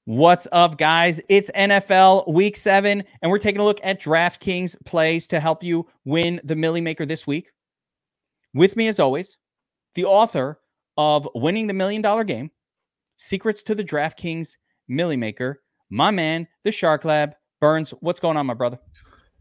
What's up, guys? It's NFL Week 7, and we're taking a look at DraftKings plays to help you win the Millie Maker this week. With me, as always, the author of Winning the $1 Million Game, Secrets to the DraftKings Millie Maker, my man, the Shark Lab. Burns, what's going on, my brother?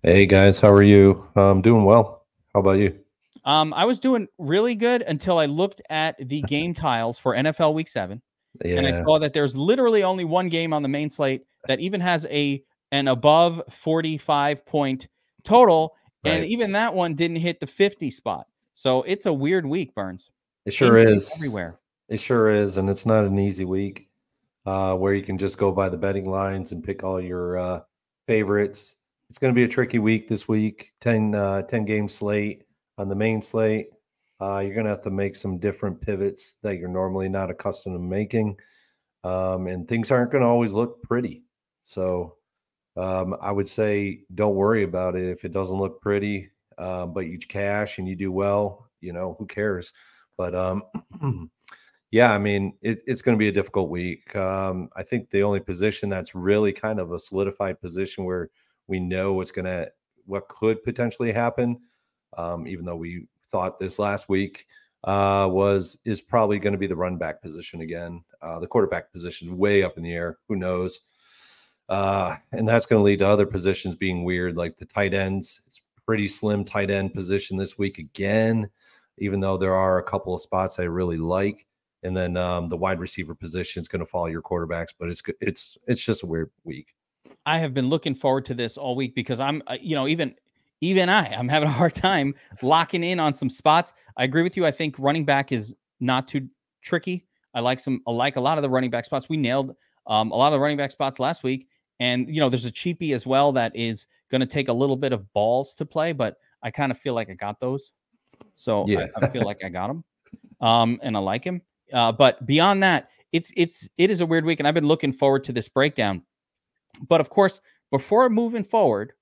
Hey, guys. How are you? I'm doing well. How about you? I was doing really good until I looked at the game tiles for NFL Week 7. Yeah. And I saw that there's literally only one game on the main slate that even has an above 45-point total. Right. And even that one didn't hit the 50 spot. So it's a weird week, Burns. It sure Injuries is. everywhere. It sure is. And it's not an easy week where you can just go by the betting lines and pick all your favorites. It's going to be a tricky week this week. 10 game slate on the main slate. You're going to have to make some different pivots that you're normally not accustomed to making. And things aren't going to always look pretty. So I would say don't worry about it if it doesn't look pretty, but you cash and you do well, who cares? But yeah, I mean, it's going to be a difficult week. I think the only position that's really kind of a solidified position where we know what could potentially happen, even though we thought this last week is probably going to be the run back position again. The quarterback position way up in the air. Who knows? And that's going to lead to other positions being weird, like the tight ends. It's pretty slim tight end position this week again, even though there are a couple of spots I really like. And then the wide receiver position is going to follow your quarterbacks, but it's just a weird week. I have been looking forward to this all week because I'm, I'm having a hard time locking in on some spots. I agree with you. I think running back is not too tricky. I like a lot of the running back spots. We nailed a lot of the running back spots last week. And, there's a cheapie as well that is going to take a little bit of balls to play, but I kind of feel like I got those. So yeah. I feel like I got him and I like him. But beyond that, it is a weird week. And I've been looking forward to this breakdown. But of course, before moving forward,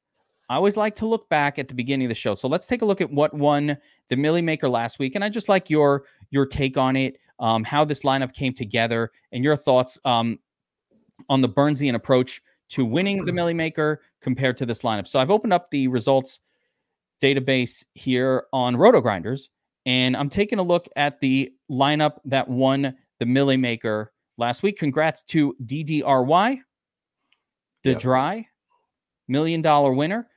I always like to look back at the beginning of the show. So let's take a look at what won the Millie Maker last week. And I just like your take on it, how this lineup came together, and your thoughts on the Burnsian approach to winning the Millie Maker compared to this lineup. So I've opened up the results database here on RotoGrinders, and I'm taking a look at the lineup that won the Millie Maker last week. Congrats to DDRY. The Dry, $1 million winner.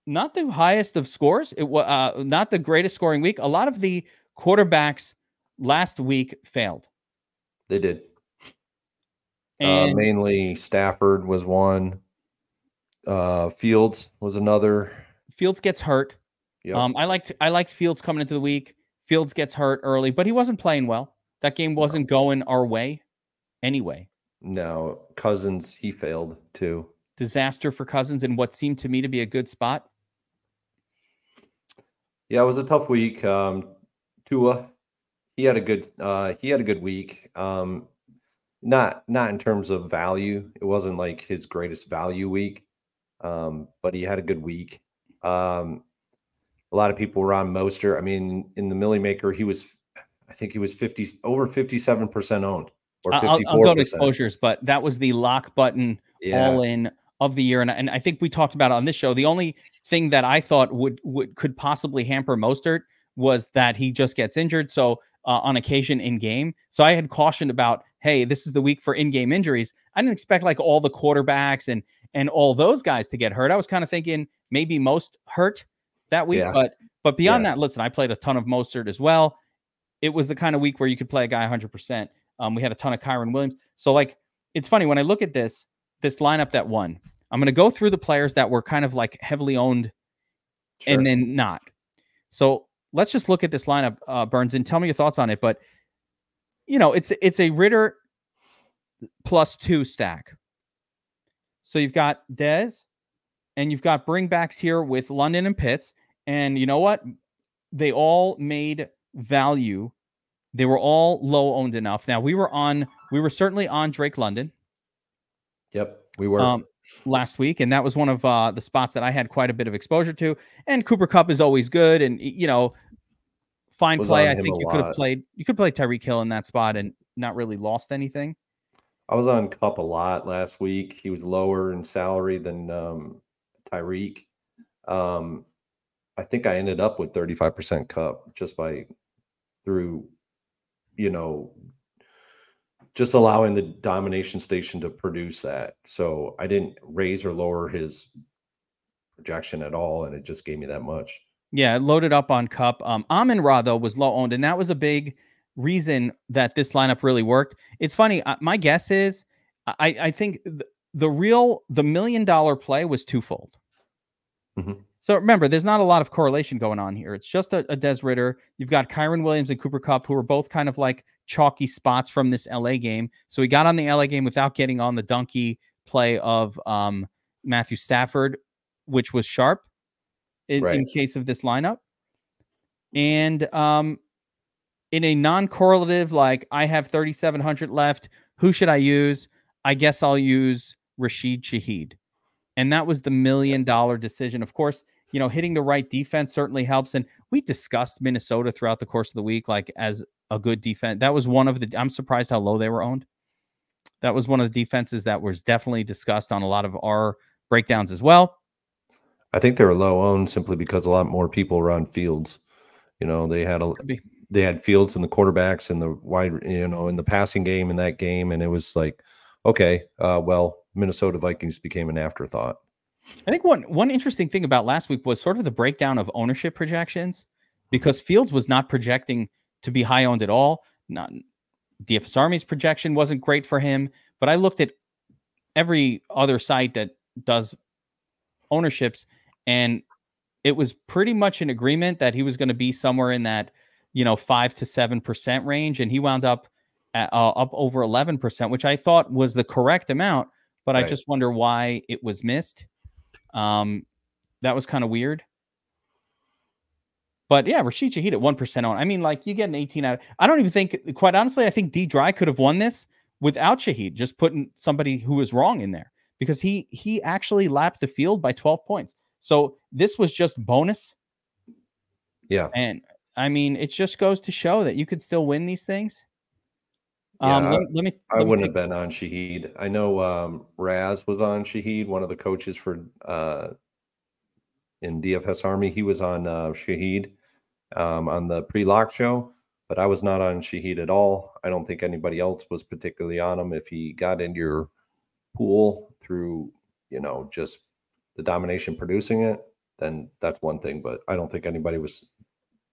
Not the highest of scores. It was not the greatest scoring week. A lot of the quarterbacks last week failed. They did. And mainly Stafford was one. Fields was another. Fields gets hurt. Yep. I liked Fields coming into the week. Fields gets hurt early, but he wasn't playing well. That game wasn't going our way. Anyway, no, Cousins, he failed too. Disaster for Cousins in what seemed to me to be a good spot. Yeah, it was a tough week. Tua, he had a good week. Not in terms of value. It wasn't like his greatest value week. But he had a good week. A lot of people were on Mostert. I mean, in the Millie Maker, I think he was over 57% owned. I'll go to exposures, but that was the lock button all in of the year. And I think we talked about it on this show. The only thing that I thought could possibly hamper Mostert was that he just gets injured. So on occasion in game. So I had cautioned about, hey, this is the week for in-game injuries. I didn't expect like all the quarterbacks and all those guys to get hurt. I was kind of thinking maybe most hurt that week. Yeah. But beyond that, listen, I played a ton of Mostert as well. It was the kind of week where you could play a guy 100%. We had a ton of Kyron Williams. So, like, it's funny when I look at this lineup that won. I'm going to go through the players that were kind of like heavily owned and then not. So let's just look at this lineup, Burns, and tell me your thoughts on it. But, it's a Ritter +2 stack. So you've got Dez and you've got bringbacks here with London and Pitts. And you know what? They all made value. They were all low owned enough. Now we were certainly on Drake London. Yep, we were last week, and that was one of the spots that I had quite a bit of exposure to. And Cooper Kupp is always good, and fine play. I think you could have played Tyreek Hill in that spot, and not really lost anything? I was on Cup a lot last week. He was lower in salary than Tyreek. Um, I think I ended up with 35% Cup just by through, you know, just allowing the domination station to produce that. So I didn't raise or lower his projection at all, and it just gave me that much. Yeah, loaded up on Cup. Amon-Ra though was low owned, and that was a big reason that this lineup really worked. It's funny. My guess is, I think the $1 million play was twofold. Mhm. So remember, there's not a lot of correlation going on here. It's just a Des Ridder. You've got Kyron Williams and Cooper Kupp, who are both kind of like chalky spots from this LA game. So he got on the LA game without getting on the donkey play of Matthew Stafford, which was sharp in Right. case of this lineup. And in a non-correlative, like I have 3,700 left, who should I use? I guess I'll use Rashid Shaheed. And that was the $1 million decision. Of course, hitting the right defense certainly helps. And we discussed Minnesota throughout the course of the week, like as a good defense. That was one of the, I'm surprised how low they were owned. That was one of the defenses that was definitely discussed on a lot of our breakdowns as well. I think they were low owned simply because a lot more people were on Fields. They had Fields and the quarterbacks and the wide, in the passing game in that game. And it was like, okay, well, Minnesota Vikings became an afterthought. I think one interesting thing about last week was sort of the breakdown of ownership projections, because Fields was not projecting to be high owned at all. Not DFS Army's projection wasn't great for him, but I looked at every other site that does ownerships, and it was pretty much an agreement that he was going to be somewhere in that 5 to 7% range, and he wound up at, up over 11%, which I thought was the correct amount. But right. I just wonder why it was missed. That was kind of weird. But yeah, Rashid Shaheed at 1% on. I mean, like, you get an 18 out. I don't even think, quite honestly, I think D Dry could have won this without Shaheed, just putting somebody who was wrong in there, because he actually lapped the field by 12 points. So this was just bonus. Yeah. And I mean, it just goes to show that you could still win these things. Yeah, I wouldn't have been on Shaheed. I know Raz was on Shaheed, one of the coaches for in DFS Army. He was on Shaheed on the pre-lock show, but I was not on Shaheed at all. I don't think anybody else was particularly on him. If he got into your pool through, just the domination producing it, then that's one thing. But I don't think anybody was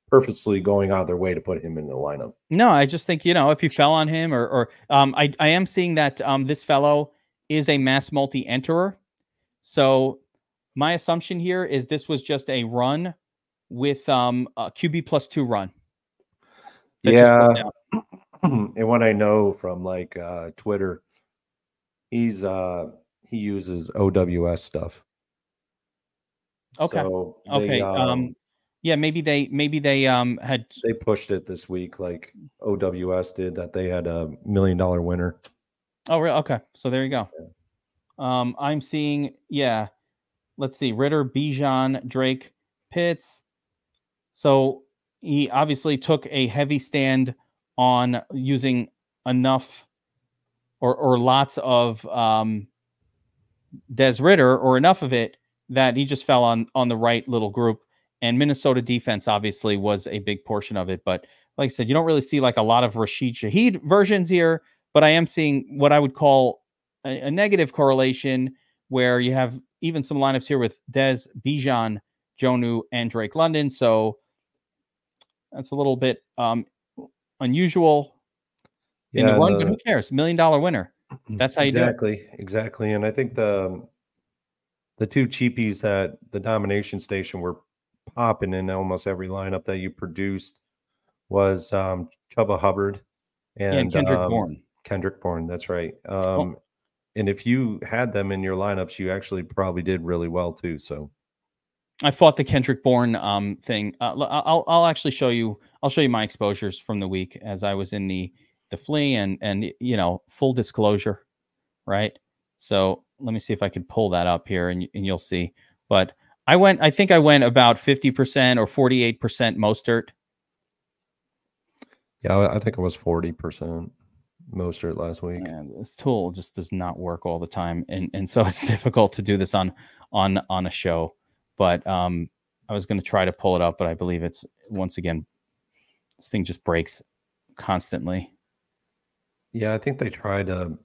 purposely going out of their way to put him in the lineup. No, I just think, if you fell on him or I am seeing that this fellow is a mass multi-enterer. So my assumption here is this was just a run with a QB +2 run. Yeah. And what I know from like Twitter, he uses OWS stuff. Okay. So yeah, maybe they had they pushed it this week, like OWS did, that they had a $1 million winner. Oh, really? Okay, so there you go. Yeah. I'm seeing, yeah. Let's see, Ritter, Bijan, Drake, Pitts. So he obviously took a heavy stand on using enough or lots of Des Ridder, or enough of it that he just fell on the right little group. And Minnesota defense obviously was a big portion of it. But like I said, you don't really see like a lot of Rashid Shaheed versions here, but I am seeing what I would call a negative correlation, where you have even some lineups here with Dez, Bijan, Jonnu, and Drake London. So that's a little bit unusual in the run, but who cares? $1 million winner. That's how you do it. Exactly. And I think the two cheapies at the domination station were popping in almost every lineup that you produced was Chuba Hubbard and Kendrick Bourne. Kendrick Bourne, that's right. And if you had them in your lineups, you actually probably did really well too. So I fought the Kendrick Bourne thing. I'll actually show you. I'll show you my exposures from the week as I was in the flea, and full disclosure, right? So let me see if I can pull that up here, and you'll see. But I think I went about 50% or 48% Mostert. Yeah, I think it was 40%. Mostert last week. And this tool just does not work all the time, and so it's difficult to do this on a show. But I was going to try to pull it up, but I believe it's once again this thing just breaks constantly. Yeah, I think they try to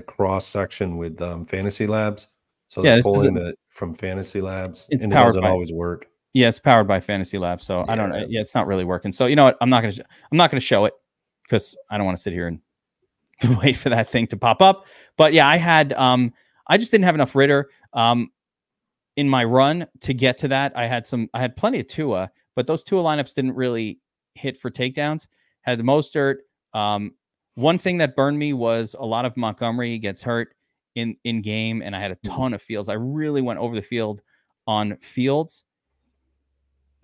cross section with Fantasy Labs, so Yeah, they're this is pulling from Fantasy Labs, it's and it powered doesn't by always work. yeah, it's powered by Fantasy Labs. So I don't know. Yeah, it's not really working. So you know what? I'm not gonna show it because I don't want to sit here and wait for that thing to pop up. But yeah, I just didn't have enough Ritter in my run to get to that. I had plenty of Tua, but those Tua lineups didn't really hit for takedowns. Had the Mostert. One thing that burned me was a lot of Montgomery gets hurt in game, and I had a ton of Fields. I really went over the field on Fields.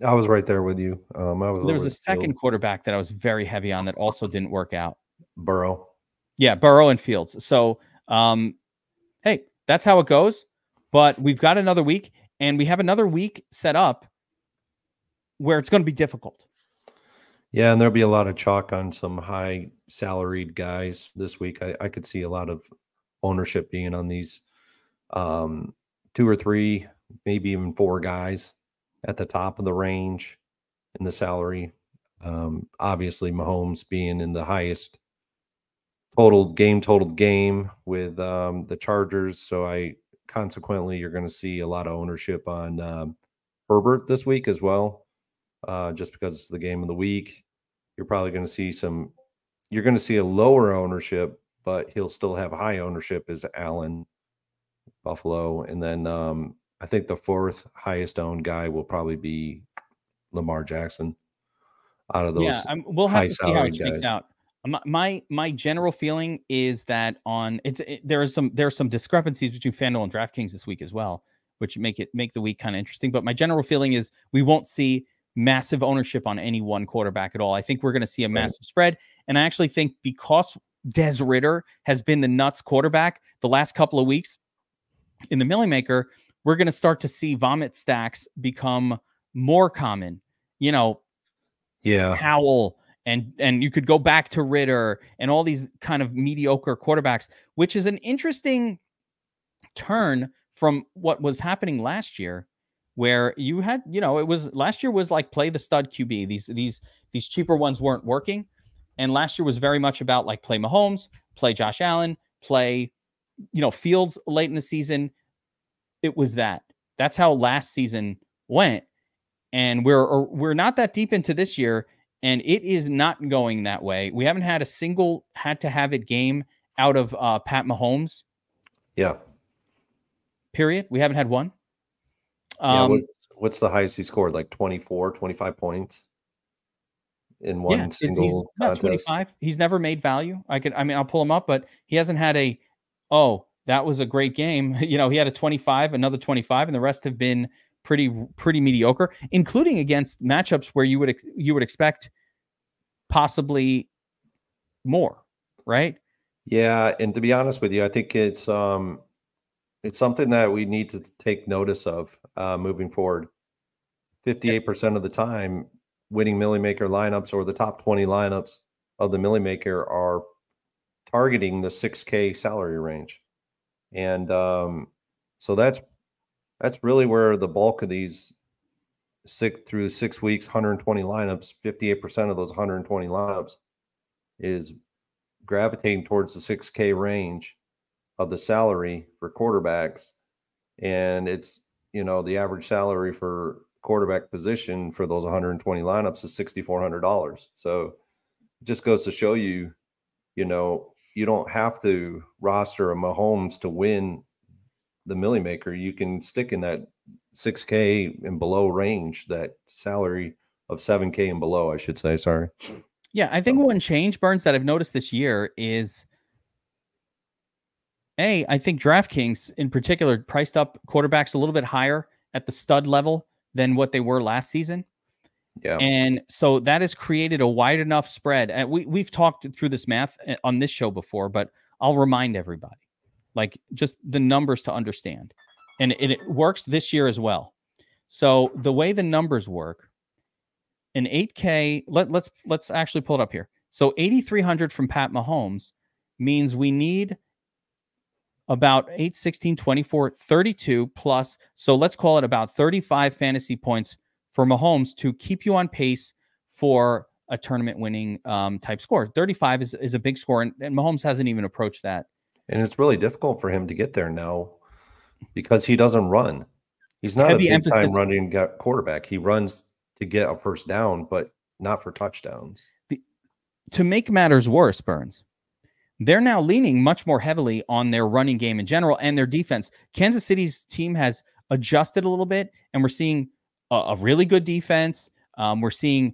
I was right there with you. There was a second quarterback that I was very heavy on that also didn't work out. Burrow. Yeah, Burrow and Fields. So, hey, that's how it goes. But we've got another week, and we have another week set up where it's going to be difficult. Yeah, and there'll be a lot of chalk on some high salaried guys this week. I could see a lot of ownership being on these 2 or 3, maybe even 4 guys at the top of the range in the salary. Obviously, Mahomes being in the highest totaled game with the Chargers. So consequently, you're going to see a lot of ownership on Herbert this week as well. Just because it's the game of the week, you're probably going to see you're going to see a lower ownership, but he'll still have high ownership as Allen, Buffalo. And then I think the 4th highest owned guy will probably be Lamar Jackson out of those. Yeah, we'll have to see how it shakes out. My general feeling is that there are some discrepancies between FanDuel and DraftKings this week as well, which make the week kind of interesting. But my general feeling is we won't see massive ownership on any one quarterback at all. I think we're going to see a massive spread. And I actually think because Des Ridder has been the nuts quarterback the last couple of weeks in the Millie Maker, we're going to start to see vomit stacks become more common. You know, Howell, and you could go back to Ridder and all these kind of mediocre quarterbacks, which is an interesting turn from what was happening last year, where you had, last year was like play the stud QB. These cheaper ones weren't working. And last year was very much about like play Mahomes, play Josh Allen, play, Fields late in the season. It was that's how last season went. And we're not that deep into this year, and it is not going that way. We haven't had a single had-to-have-it game out of Pat Mahomes. Yeah. Period. We haven't had one. What's the highest he scored? Like 24, 25 points in one single he's about contest? 25. He's never made value. I'll pull him up, but he hasn't had that was a great game. He had a 25, another 25, and the rest have been pretty mediocre, including against matchups where you would expect possibly more, right? Yeah, and to be honest with you, I think it's something that we need to take notice of moving forward. 58% of the time, winning Millie Maker lineups or the top 20 lineups of the Millie Maker are targeting the 6K salary range, and so that's really where the bulk of these 6 weeks, 120 lineups, 58% of those 120 lineups is gravitating towards the 6K range of the salary for quarterbacks. And it's, the average salary for quarterback position for those 120 lineups is $6,400. So it just goes to show you, you don't have to roster a Mahomes to win the Millie Maker. You can stick in that 6K and below range, that salary of 7K and below, I should say. Sorry. Yeah, I think one change, Burns, that I've noticed this year is, I think DraftKings in particular priced up quarterbacks a little bit higher at the stud level than what they were last season. Yeah. And so that has created a wide enough spread. And we've talked through this math on this show before, but I'll remind everybody, like just the numbers to understand. And it works this year as well. So the way the numbers work, an 8K, let's actually pull it up here. So 8,300 from Pat Mahomes means we need about 8, 16, 24, 32 plus. So let's call it about 35 fantasy points for Mahomes to keep you on pace for a tournament winning type score. 35 is a big score, and Mahomes hasn't even approached that. And it's really difficult for him to get there now because he doesn't run. He's not Heavy a big time emphasis. running quarterback. He runs to get a first down, but not for touchdowns. To make matters worse, Burns, they're now leaning much more heavily on their running game in general and their defense. Kansas City's team has adjusted a little bit, and we're seeing a really good defense. We're seeing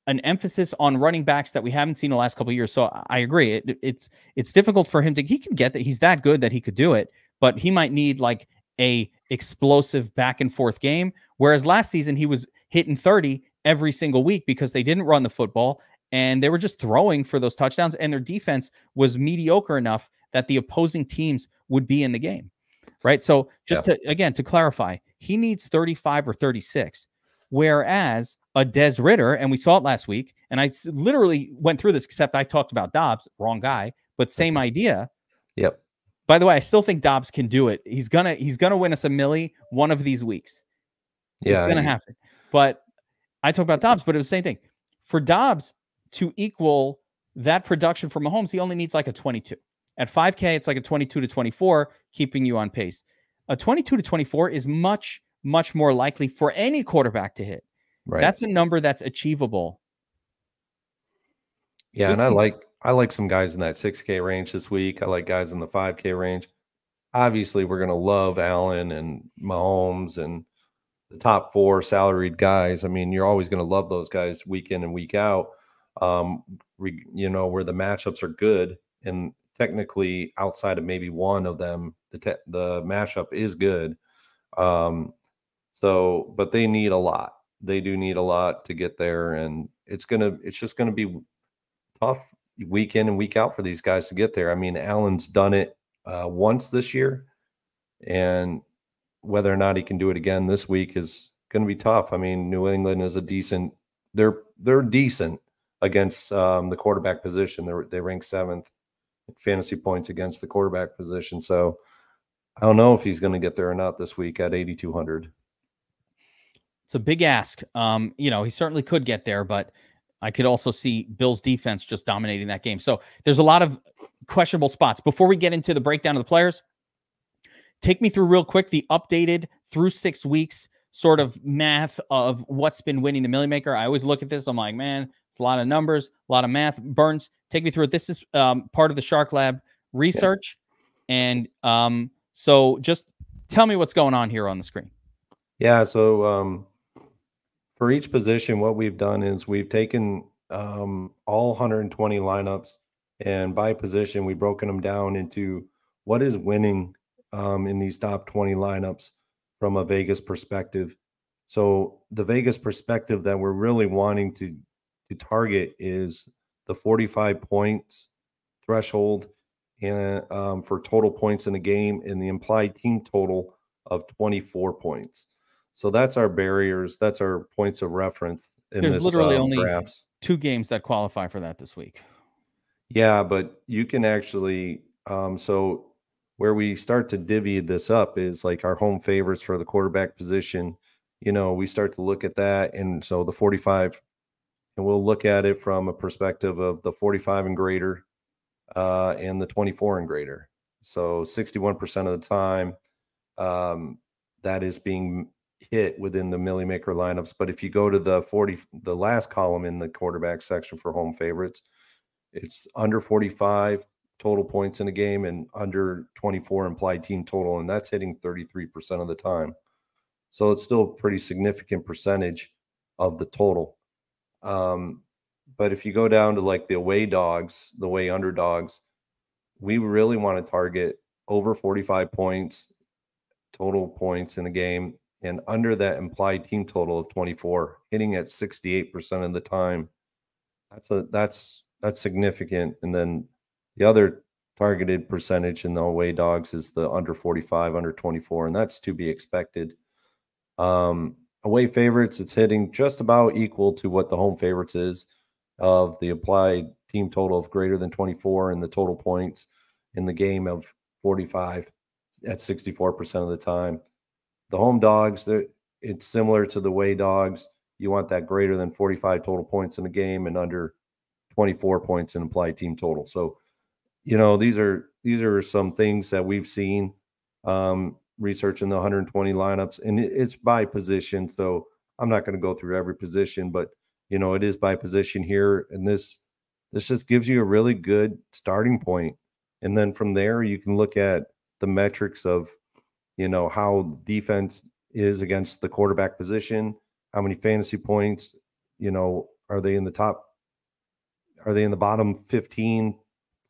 an emphasis on running backs that we haven't seen the last couple of years. So I agree. It's difficult for him to, he can get that. He's that good that he could do it, but he might need like a explosive back and forth game. Whereas last season he was hitting 30 every single week because they didn't run the football and they were just throwing for those touchdowns, and their defense was mediocre enough that the opposing teams would be in the game. Right. So just to clarify, he needs 35 or 36. Whereas a Des Ridder, and we saw it last week, and I literally went through this, except I talked about Dobbs, wrong guy, but same idea. Yep. By the way, I still think Dobbs can do it. He's gonna win us a milli one of these weeks. Yeah, it's gonna happen. But I talked about Dobbs, but it was the same thing. For Dobbs to equal that production for Mahomes, he only needs like a 22. At 5K, it's like a 22 to 24, keeping you on pace. A 22 to 24 is much more likely for any quarterback to hit. Right. That's a number that's achievable. Yeah, and I like some guys in that 6K range this week. I like guys in the 5K range. Obviously, we're going to love Allen and Mahomes and the top 4 salaried guys. I mean, you're always going to love those guys week in and week out, where the matchups are good. And technically, outside of maybe one of them, the matchup is good. But they need a lot. They do need a lot to get there, and it's just gonna be tough week in and week out for these guys to get there. I mean, Allen's done it once this year, and whether or not he can do it again this week is going to be tough. I mean, New England is they're decent against the quarterback position. They rank 7th in fantasy points against the quarterback position. So I don't know if he's going to get there or not this week at 8,200. It's a big ask. He certainly could get there, but I could also see Bill's defense just dominating that game. So there's a lot of questionable spots. Before we get into the breakdown of the players, take me through real quick the updated through 6 weeks sort of math of what's been winning the Millie Maker. I always look at this. I'm like, man, it's a lot of numbers, a lot of math. Burns, take me through it. This is part of the Shark Lab research. Yeah. And so just tell me what's going on here on the screen. Yeah, so for each position, what we've done is we've taken all 120 lineups, and by position, we've broken them down into what is winning in these top 20 lineups from a Vegas perspective. So the Vegas perspective that we're really wanting to target is the 45 points threshold and for total points in a game, and the implied team total of 24 points. So that's our barriers. That's our points of reference in There's this literally only drafts. 2 games that qualify for that this week. Yeah, but you can actually so where we start to divvy this up is like our home favorites for the quarterback position. We start to look at that, and so the 45, and we'll look at it from a perspective of the 45 and greater and the 24 and greater. So 61% of the time that is being hit within the Millie Maker lineups. But if you go to the last column in the quarterback section for home favorites, it's under 45 total points in a game and under 24 implied team total, and that's hitting 33% of the time. So it's still a pretty significant percentage of the total. But if you go down to like the away dogs, the away underdogs, we really want to target over 45 points, total points in a game, and under that implied team total of 24, hitting at 68% of the time. That's significant. And then the other targeted percentage in the away dogs is the under 45, under 24, and that's to be expected. Away favorites, it's hitting just about equal to what the home favorites is. of the applied team total of greater than 24 and the total points in the game of 45 at 64% of the time. The home dogs, it's similar to the way dogs. You want that greater than 45 total points in a game and under 24 points in implied team total. So, these are some things that we've seen researching the 120 lineups, and it's by position. So I'm not going to go through every position, but it is by position here, and this just gives you a really good starting point. And then from there, you can look at the metrics of how defense is against the quarterback position, how many fantasy points, are they in the top, are they in the bottom 15,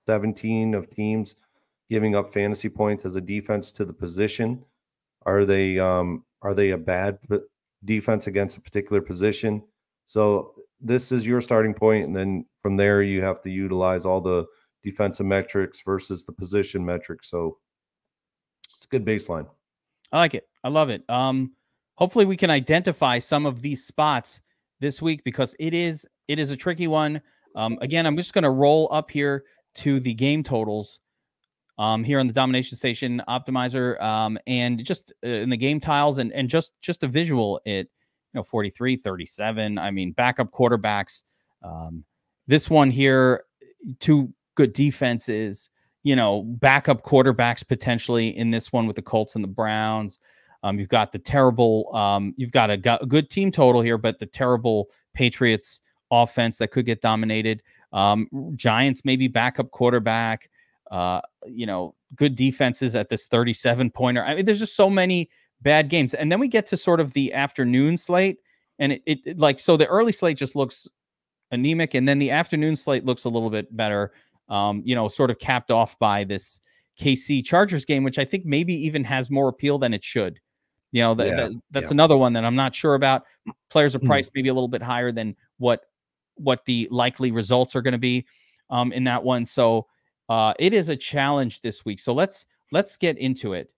17 of teams giving up fantasy points as a defense to the position? Are they a bad defense against a particular position? So this is your starting point, and then from there you have to utilize all the defensive metrics versus the position metrics. So it's a good baseline. I like it. I love it. Hopefully we can identify some of these spots this week, because it is a tricky one. Again, I'm just going to roll up here to the game totals here on the Domination Station Optimizer, and just in the game tiles, and just a visual, 43, 37. I mean, backup quarterbacks. This one here, two good defenses, backup quarterbacks potentially in this one with the Colts and the Browns. You've got the terrible, you've got a good team total here, but the terrible Patriots offense that could get dominated. Giants, maybe backup quarterback, good defenses at this 37-pointer. I mean, there's just so many bad games. And then we get to sort of the afternoon slate, and so the early slate just looks anemic, and then the afternoon slate looks a little bit better, sort of capped off by this KC Chargers game, which I think maybe even has more appeal than it should. That's another one that I'm not sure about. Players are priced maybe a little bit higher than what the likely results are going to be in that one. So it is a challenge this week. So let's get into it.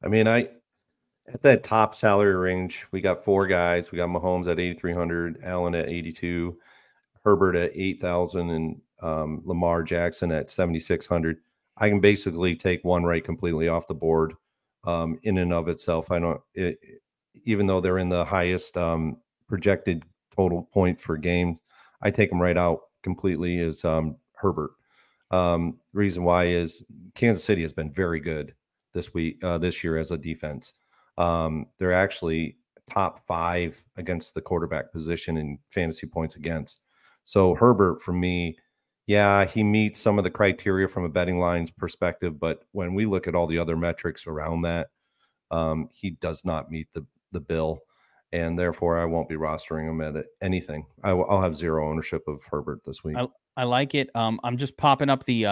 I mean, at that top salary range, we got four guys. We got Mahomes at 8,300, Allen at 82, Herbert at 8,000, and Lamar Jackson at 7,600. I can basically take one right completely off the board in and of itself. Even though they're in the highest projected total point for games, I take them right out completely as Herbert. The reason why is Kansas City has been very good this year as a defense. They're actually top 5 against the quarterback position in fantasy points against. So Herbert, for me, yeah, he meets some of the criteria from a betting lines perspective, but when we look at all the other metrics around that, he does not meet the bill, and therefore I won't be rostering him at anything. I'll have zero ownership of Herbert this week. I like it. I'm just popping up the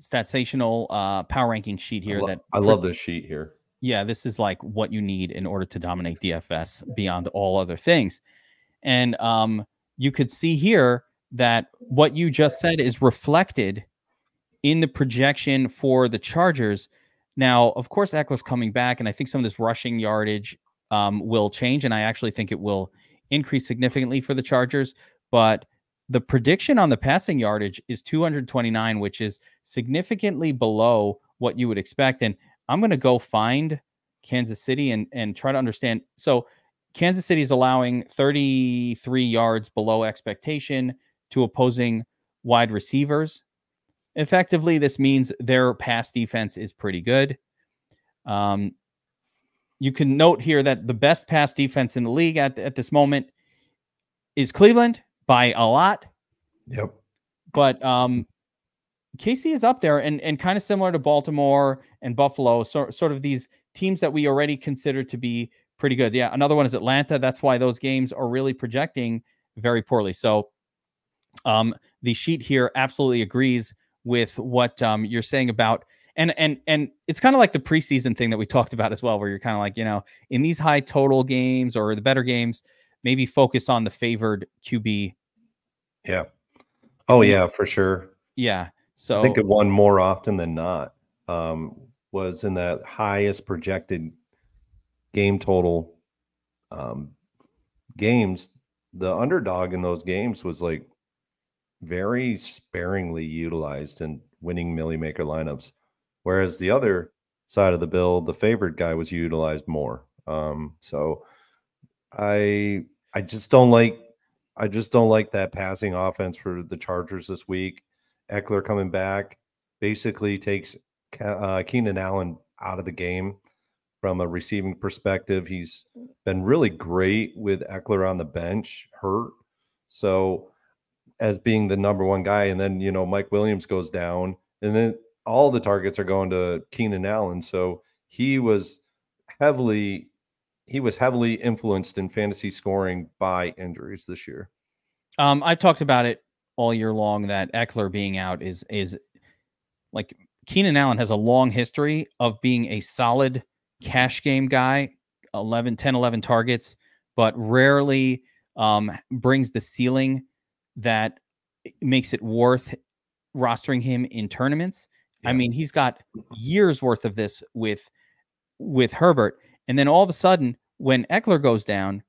Statsational power ranking sheet here. I love this sheet here. Yeah, this is like what you need in order to dominate DFS beyond all other things. And you could see here that what you just said is reflected in the projection for the Chargers. Now, of course, Eckler's coming back, and I think some of this rushing yardage will change, and I actually think it will increase significantly for the Chargers. But the prediction on the passing yardage is 229, which is significantly below what you would expect. And I'm going to go find Kansas City and try to understand. So Kansas City is allowing 33 yards below expectation to opposing wide receivers. Effectively, this means their pass defense is pretty good. You can note here that the best pass defense in the league at this moment is Cleveland by a lot. Yep. But KC is up there and kind of similar to Baltimore and Buffalo, sort of these teams that we already consider to be pretty good. Yeah, another one is Atlanta. That's why those games are really projecting very poorly. So the sheet here absolutely agrees with what you're saying about, and it's kind of like the preseason thing that we talked about as well, where you're kind of like, in these high total games or the better games, maybe focus on the favored QB. Yeah. Oh yeah, for sure. Yeah. So I think it won more often than not. Was in that highest projected game total games. The underdog in those games was like very sparingly utilized in winning Millie Maker lineups, whereas the other side of the bill, the favorite guy was utilized more. So I I just don't like that passing offense for the Chargers this week. Eckler coming back basically takes Keenan Allen out of the game from a receiving perspective. He's been really great with Eckler on the bench, hurt. So as being the number one guy, and then Mike Williams goes down, and then all the targets are going to Keenan Allen. So heavily he was heavily influenced in fantasy scoring by injuries this year. I've talked about it all year long that Eckler being out is like Keenan Allen has a long history of being a solid cash game guy, 11 targets, but rarely brings the ceiling that makes it worth rostering him in tournaments. Yeah. I mean, he's got years worth of this with Herbert. And then all of a sudden, when Eckler goes down,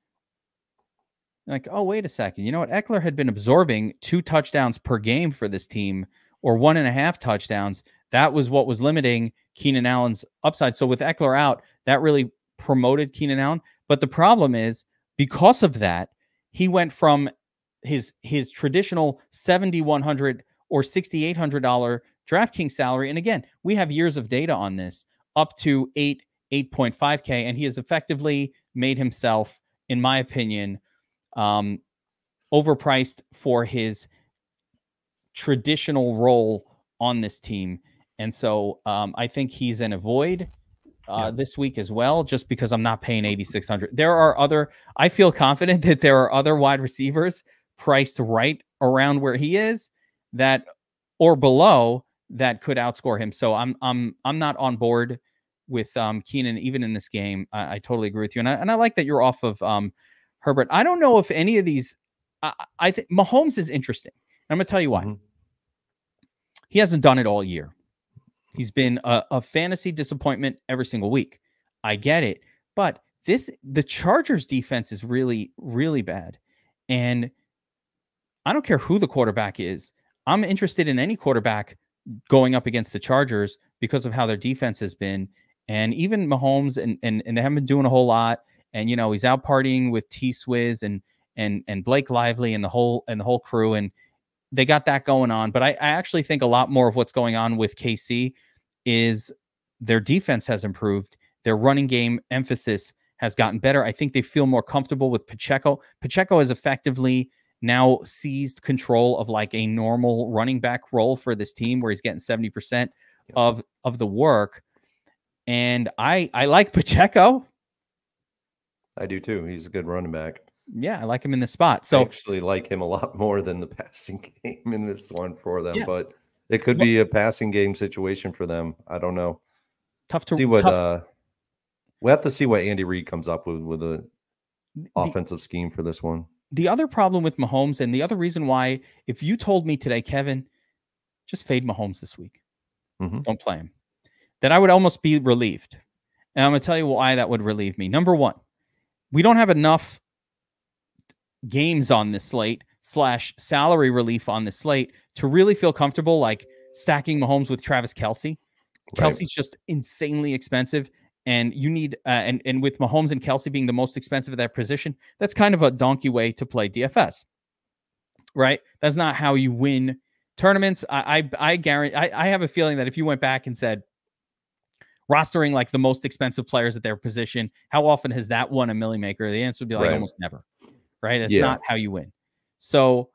like, oh, wait a second. You know what? Eckler had been absorbing 2 touchdowns per game for this team, or 1.5 touchdowns. That was what was limiting Keenan Allen's upside. So with Eckler out, that really promoted Keenan Allen. But the problem is, because of that, he went from his traditional $7,100 or $6,800 DraftKings salary. And again, we have years of data on this, up to 8.5K. And he has effectively made himself, in my opinion, overpriced for his traditional role on this team. And so I think he's an avoid this week as well, just because I'm not paying 8,600. I feel confident that there are other wide receivers priced right around where he is that, or below, that could outscore him. So I'm not on board with Keenan even in this game. I totally agree with you, and I like that you're off of Herbert. I don't know if any of these. I think Mahomes is interesting. I'm going to tell you why. He hasn't done it all year. He's been a fantasy disappointment every single week. I get it, but the Chargers defense is really, really bad, and I don't care who the quarterback is. I'm interested in any quarterback going up against the Chargers because of how their defense has been, and even Mahomes and they haven't been doing a whole lot. And he's out partying with T Swizz and Blake Lively and the whole crew, and they got that going on. But I actually think a lot more of what's going on with KC is their defense has improved. Their running game emphasis has gotten better. I think they feel more comfortable with Pacheco. Pacheco has effectively now seized control of like a normal running back role for this team, where he's getting 70% of the work. And I like Pacheco. I do too. He's a good running back. Yeah, I like him in this spot. So I actually like him a lot more than the passing game in this one for them, but it could be a passing game situation for them. I don't know. Tough to see what we have to see what Andy Reid comes up with a offensive scheme for this one. The other problem with Mahomes, and the other reason why, if you told me today, Kevin, just fade Mahomes this week, don't play him, then I would almost be relieved. And I'm going to tell you why that would relieve me. Number one, we don't have enough games on this slate / salary relief on this slate to really feel comfortable like stacking Mahomes with Travis Kelce. Kelsey's just insanely expensive, and you need and with Mahomes and Kelce being the most expensive at that position, that's kind of a donkey way to play DFS, right? That's not how you win tournaments. I guarantee. I have a feeling that if you went back and said rostering like the most expensive players at their position, how often has that won a Millie Maker? The answer would be like almost never, right? That's not how you win. So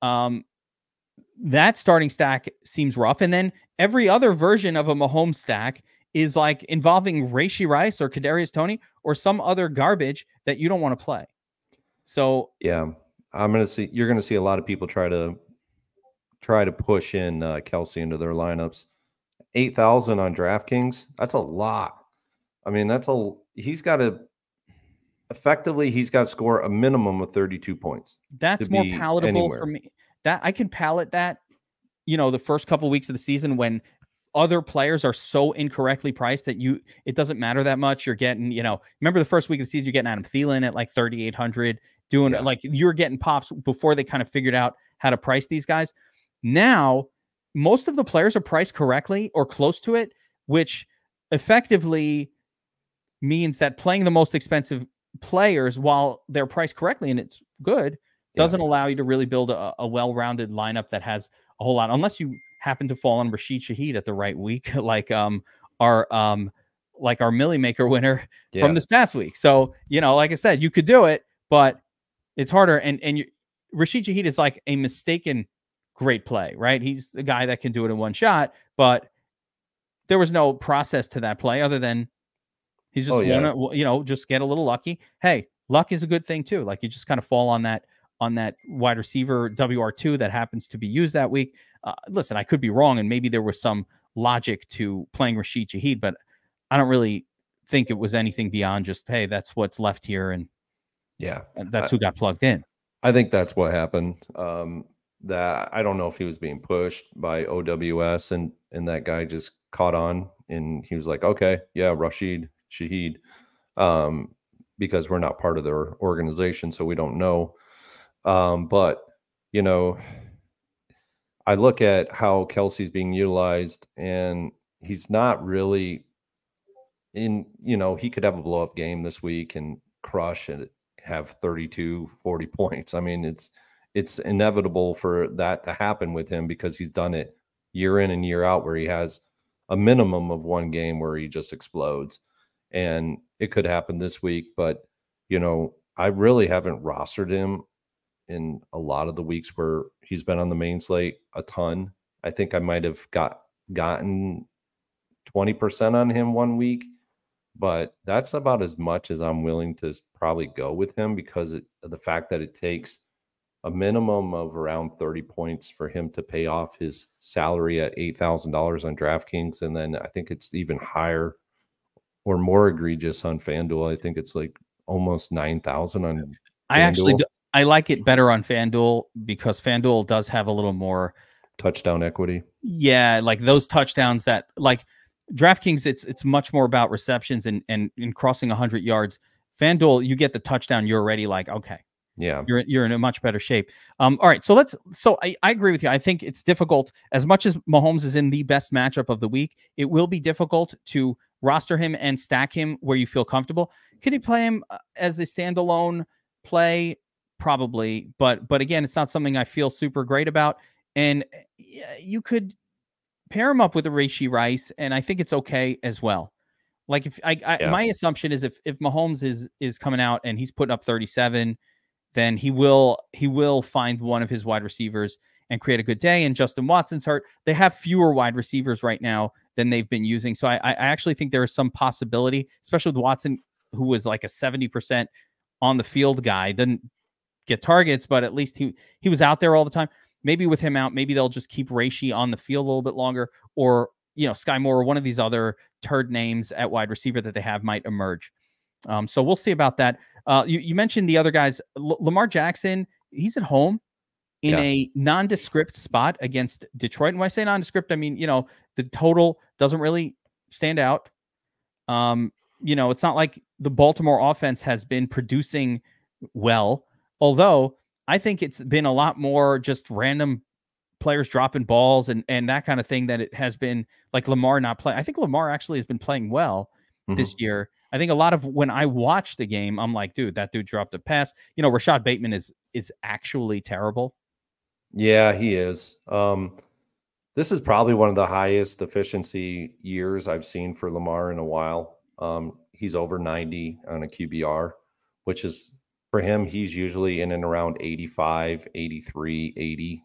that starting stack seems rough. And then every other version of a Mahomes stack is like involving Rashee Rice or Kadarius Toney or some other garbage that you don't want to play. So yeah, you're going to see a lot of people try to push in Kelce into their lineups. 8,000 on DraftKings. That's a lot. I mean, he's got to score a minimum of 32 points. That's more palatable for me. That I can palate that, the first couple of weeks of the season when other players are so incorrectly priced that it doesn't matter that much. You're getting, remember the first week of the season, you're getting Adam Thielen at like 3,800. doing Yeah. like you're getting pops before they kind of figured out how to price these guys. Now, most of the players are priced correctly or close to it, which effectively means that playing the most expensive players while they're priced correctly and it's good doesn't allow you to really build a well-rounded lineup that has a whole lot, unless you happen to fall on Rashid Shaheed at the right week, our Millie Maker winner from this past week. So, like I said, you could do it, but it's harder. And Rashid Shaheed is like a mistaken great play, right? He's the guy that can do it in one shot, but there was no process to that play other than he's just just get a little lucky. Hey, luck is a good thing too. Like you just kind of fall on that wide receiver WR2 that happens to be used that week. Listen, I could be wrong, and maybe there was some logic to playing Rashid Shaheed, but I don't really think it was anything beyond just, hey, that's what's left here, and that's who got plugged in. I think that's what happened. That I don't know if he was being pushed by OWS, and that guy just caught on, and he was like, okay, yeah, Rashid Shaheed, because we're not part of their organization, so we don't know. But I look at how Kelsey's being utilized, and he's not really in, he could have a blow up game this week and crush and have 32, 40 points. I mean, it's inevitable for that to happen with him because he's done it year in and year out, where he has a minimum of one game where he just explodes. And it could happen this week, but I really haven't rostered him in a lot of the weeks where he's been on the main slate a ton. I think I might have gotten 20% on him one week, but that's about as much as I'm willing to probably go with him because of the fact that it takes a minimum of around 30 points for him to pay off his salary at $8,000 on DraftKings. And then I think it's even higher or more egregious on FanDuel. I think it's like almost 9,000 on FanDuel. I like it better on FanDuel because FanDuel does have a little more touchdown equity. Yeah, like those touchdowns that like DraftKings, it's much more about receptions and crossing 100 yards. FanDuel, you get the touchdown, you're already like, okay, yeah, you're in a much better shape. All right, so I agree with you. I think it's difficult. As much as Mahomes is in the best matchup of the week, it will be difficult to roster him and stack him where you feel comfortable. Could you play him as a standalone play? Probably, but again, it's not something I feel super great about. And you could pair him up with a Rashee Rice, and I think it's okay as well. Like if my assumption is if Mahomes is coming out and he's putting up 37, then he will find one of his wide receivers and create a good day. And Justin Watson's hurt. They have fewer wide receivers right now than they've been using. So I actually think there is some possibility, especially with Watson, who was like a 70% on the field guy, didn't get targets, but at least he was out there all the time. Maybe with him out, maybe they'll just keep Rashee on the field a little bit longer, or Sky Moore or one of these other turd names at wide receiver that they have might emerge. So we'll see about that. You mentioned the other guys. Lamar Jackson, he's at home in a nondescript spot against Detroit. And when I say nondescript, I mean, the total doesn't really stand out. It's not like the Baltimore offense has been producing well, although I think it's been a lot more just random players dropping balls and that kind of thing that it has been like Lamar not play. I think Lamar actually has been playing well this year. I think a lot of when I watch the game, I'm like, dude, that dude dropped a pass. Rashad Bateman is actually terrible. Yeah, he is. This is probably one of the highest efficiency years I've seen for Lamar in a while. He's over 90 on a QBR, which is for him, he's usually in and around 85, 83, 80.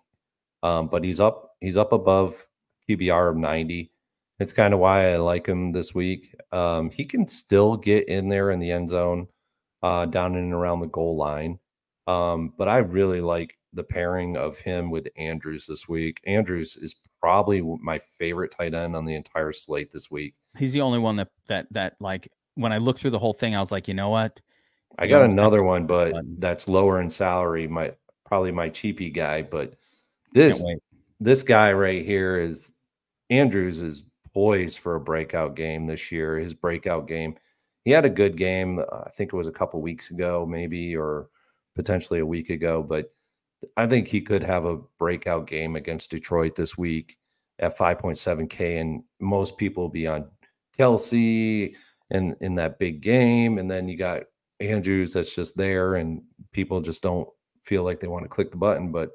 But he's up above QBR of 90. It's kind of why I like him this week. He can still get in there in the end zone, down in and around the goal line. But I really like the pairing of him with Andrews this week. Andrews is probably my favorite tight end on the entire slate this week. He's the only one that like when I looked through the whole thing, I was like, you know what? I got another one, but that's lower in salary. Probably my cheapy guy, but this guy right here is Andrews is poised for a breakout game this year. His breakout game, he had a good game. I think it was a couple weeks ago, maybe, or potentially a week ago, but I think he could have a breakout game against Detroit this week at 5.7K, and most people will be on Kelsey and in that big game. And then you got Andrews that's just there, and people just don't feel like they want to click the button. But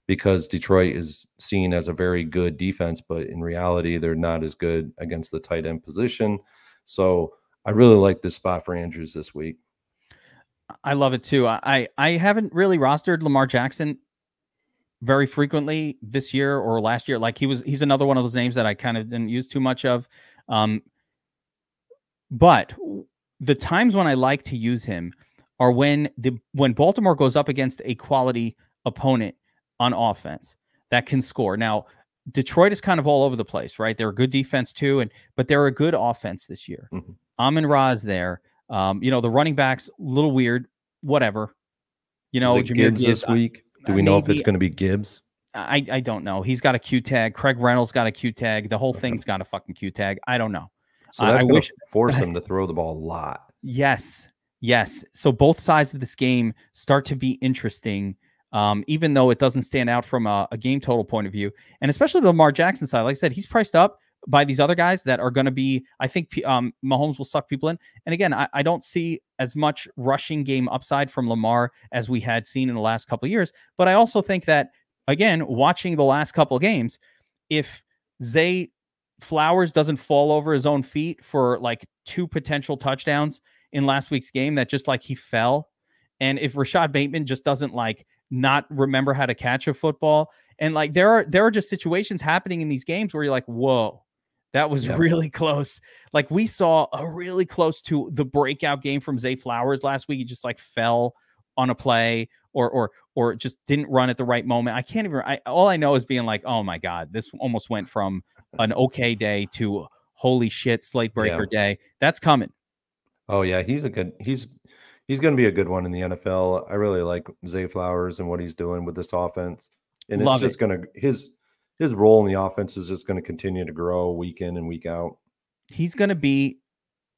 because Detroit is seen as a very good defense, but in reality, they're not as good against the tight end position. So I really like this spot for Andrews this week. I love it too. I haven't really rostered Lamar Jackson very frequently this year or last year. Like he's another one of those names that I kind of didn't use too much of. But the times when I like to use him are when Baltimore goes up against a quality opponent on offense that can score. Now, Detroit is kind of all over the place, right? They're a good defense too, but they're a good offense this year. Mm-hmm. Amon-Ra is there. The running backs, a little weird, whatever. Is it Gibbs this week? Do we know if it's going to be Gibbs? I don't know. He's got a Q tag. Craig Reynolds got a Q tag. The whole thing's got a fucking Q tag. I don't know. So that's going to force them to throw the ball a lot. Yes. So both sides of this game start to be interesting, even though it doesn't stand out from a game total point of view. And especially the Lamar Jackson side. Like I said, he's priced up by these other guys that are going to be, I think Mahomes will suck people in. And again, I don't see as much rushing game upside from Lamar as we had seen in the last couple of years. But I also think that, again, watching the last couple of games, if Zay Flowers doesn't fall over his own feet for like 2 potential touchdowns in last week's game, that just like he fell. And if Rashad Bateman just doesn't like not remember how to catch a football, and like there are just situations happening in these games where you're like, whoa, that was really close. Like we saw a really close to the breakout game from Zay Flowers last week. He just like fell on a play or just didn't run at the right moment. I can't even, all I know is being like, oh my God, this almost went from an okay day to holy shit, slate breaker day. That's coming. Oh yeah. He's going to be a good one in the NFL. I really like Zay Flowers and what he's doing with this offense. And it's just going to, his role in the offense is just going to continue to grow week in and week out. He's going to be,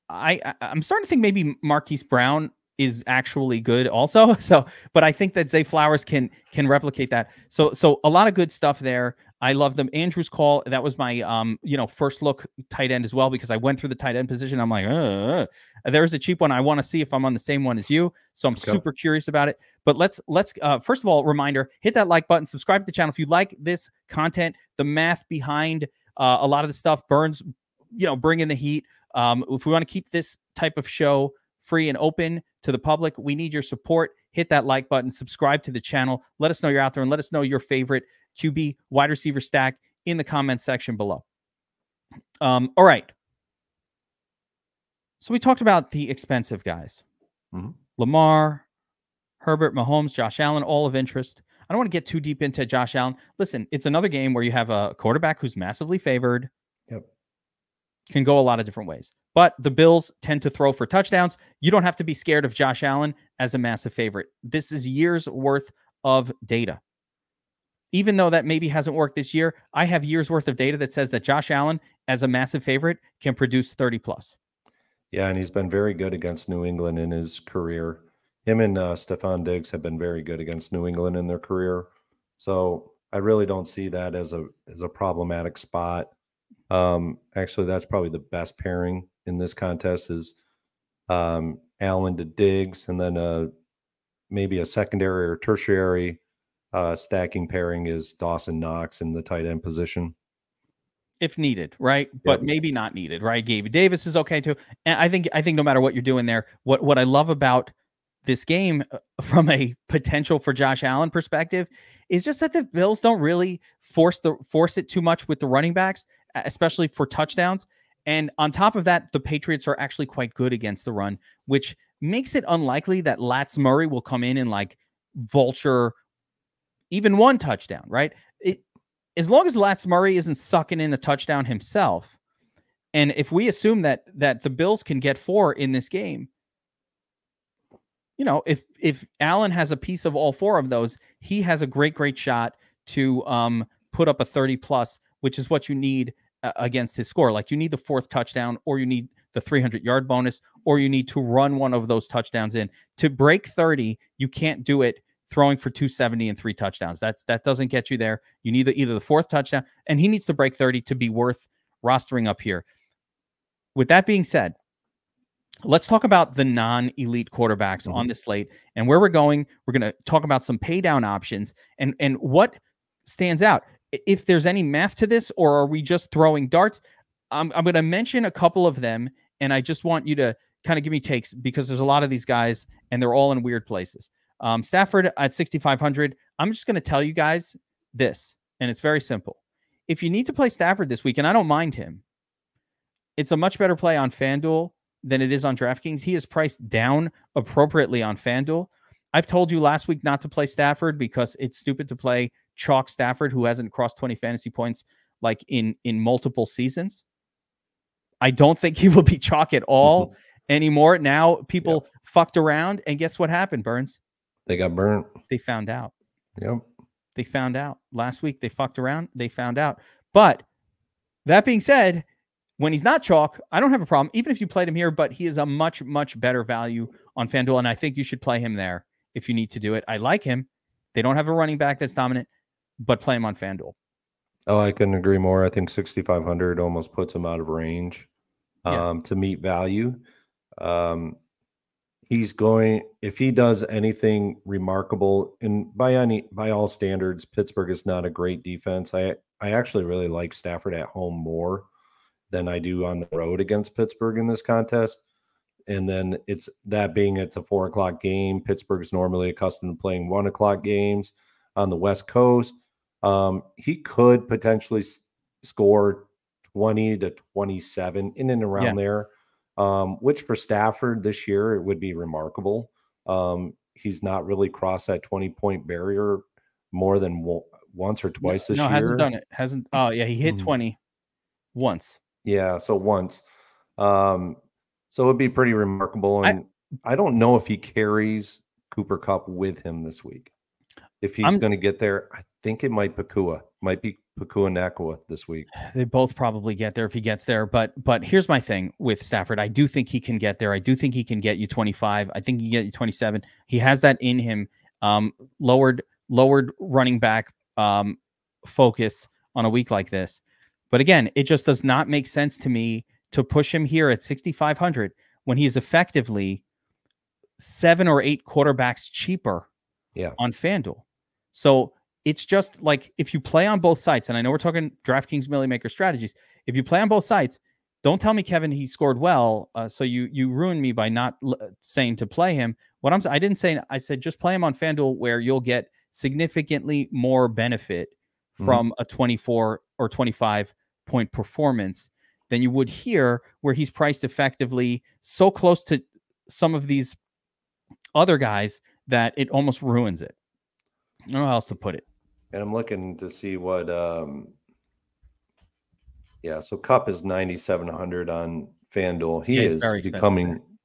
I'm starting to think maybe Marquise Brown is actually good also. So, but I think that Zay Flowers can replicate that. So a lot of good stuff there. I love them. Andrew's call. That was my, first look tight end as well, because I went through the tight end position. I'm like, there's a cheap one. I want to see if I'm on the same one as you. So I'm super curious about it. But let's first of all, reminder, hit that like button, subscribe to the channel. If you like this content, the math behind a lot of the stuff, Burns, bring in the heat. If we want to keep this type of show free and open to the public, we need your support. Hit that like button, subscribe to the channel. Let us know you're out there, and let us know your favorite QB wide receiver stack in the comments section below. All right. So we talked about the expensive guys. Mm-hmm. Lamar, Herbert, Mahomes, Josh Allen, all of interest. I don't want to get too deep into Josh Allen. Listen, it's another game where you have a quarterback who's massively favored. Yep. Can go a lot of different ways. But the Bills tend to throw for touchdowns. You don't have to be scared of Josh Allen as a massive favorite. This is years worth of data. Even though that maybe hasn't worked this year, I have years worth of data that says that Josh Allen as a massive favorite can produce 30 plus. Yeah, and he's been very good against New England in his career. Him and Stephon Diggs have been very good against New England in their career. So I really don't see that as a problematic spot. Actually, that's probably the best pairing in this contest is Allen to Diggs, and then maybe a secondary or tertiary stacking pairing is Dawson Knox in the tight end position. If needed, right? But maybe not needed, right? Gabe Davis is okay too. And I think no matter what you're doing there, what I love about this game from a potential for Josh Allen perspective is just that the Bills don't really force it too much with the running backs, especially for touchdowns. And on top of that, the Patriots are actually quite good against the run, which makes it unlikely that Lats Murray will come in and like vulture even one touchdown, right? As long as Lats Murray isn't sucking in a touchdown himself, and if we assume that the Bills can get 4 in this game, if Allen has a piece of all 4 of those, he has a great shot to put up a 30 plus, which is what you need against his score. Like you need the 4th touchdown, or you need the 300-yard bonus, or you need to run one of those touchdowns in. To break 30, you can't do it throwing for 270 and 3 touchdowns. That doesn't get you there. You need either the 4th touchdown, and he needs to break 30 to be worth rostering up here. With that being said, let's talk about the non-elite quarterbacks on the slate and where we're going. We're going to talk about some pay down options and what stands out. If there's any math to this, or are we just throwing darts? I'm going to mention a couple of them, and I just want you to kind of give me takes, because there's a lot of these guys and they're all in weird places. Stafford at 6,500. I'm just going to tell you guys this, and it's very simple. If you need to play Stafford this week, and I don't mind him, it's a much better play on FanDuel than it is on DraftKings. He is priced down appropriately on FanDuel. I've told you last week not to play Stafford because it's stupid to play chalk Stafford, who hasn't crossed 20 fantasy points like in multiple seasons. I don't think he will be chalk at all anymore. Now people fucked around, and guess what happened, Burns? They got burnt. They found out. Yep. They found out. Last week they fucked around. They found out. But that being said, when he's not chalk, I don't have a problem, even if you played him here, but he is a much, much better value on FanDuel, and I think you should play him there if you need to do it. I like him. They don't have a running back that's dominant, but play him on FanDuel. Oh, I couldn't agree more. I think 6,500 almost puts him out of range to meet value. He's going, if he does anything remarkable, and by all standards, Pittsburgh is not a great defense. I actually really like Stafford at home more than I do on the road against Pittsburgh in this contest. And then it's a 4:00 game. Pittsburgh's normally accustomed to playing 1:00 games on the West Coast. He could potentially score 20 to 27 in and around there, which for Stafford this year, it would be remarkable. He's not really crossed that 20-point barrier more than once or twice this year. No, hasn't done it. Oh, yeah, he hit 20 once. Yeah, so once. So it'd be pretty remarkable. And I don't know if he carries Cooper Kupp with him this week. If he's going to get there, I think it might be Pakua Nakua this week. They both probably get there if he gets there. But here's my thing with Stafford. I do think he can get there. I do think he can get you 25. I think he can get you 27. He has that in him. Lowered running back focus on a week like this. But again, it just does not make sense to me to push him here at 6,500 when he is effectively 7 or 8 quarterbacks cheaper on FanDuel. So it's just like, if you play on both sides, and I know we're talking DraftKings Millie Maker strategies, if you play on both sides, don't tell me, Kevin, he scored well. So you ruined me by not saying to play him. I didn't say, I said just play him on FanDuel, where you'll get significantly more benefit from a 24 or 25 point performance than you would here, where he's priced effectively so close to some of these other guys that it almost ruins it. I don't know how else to put it. And I'm looking to see what, so Kupp is 9,700 on FanDuel.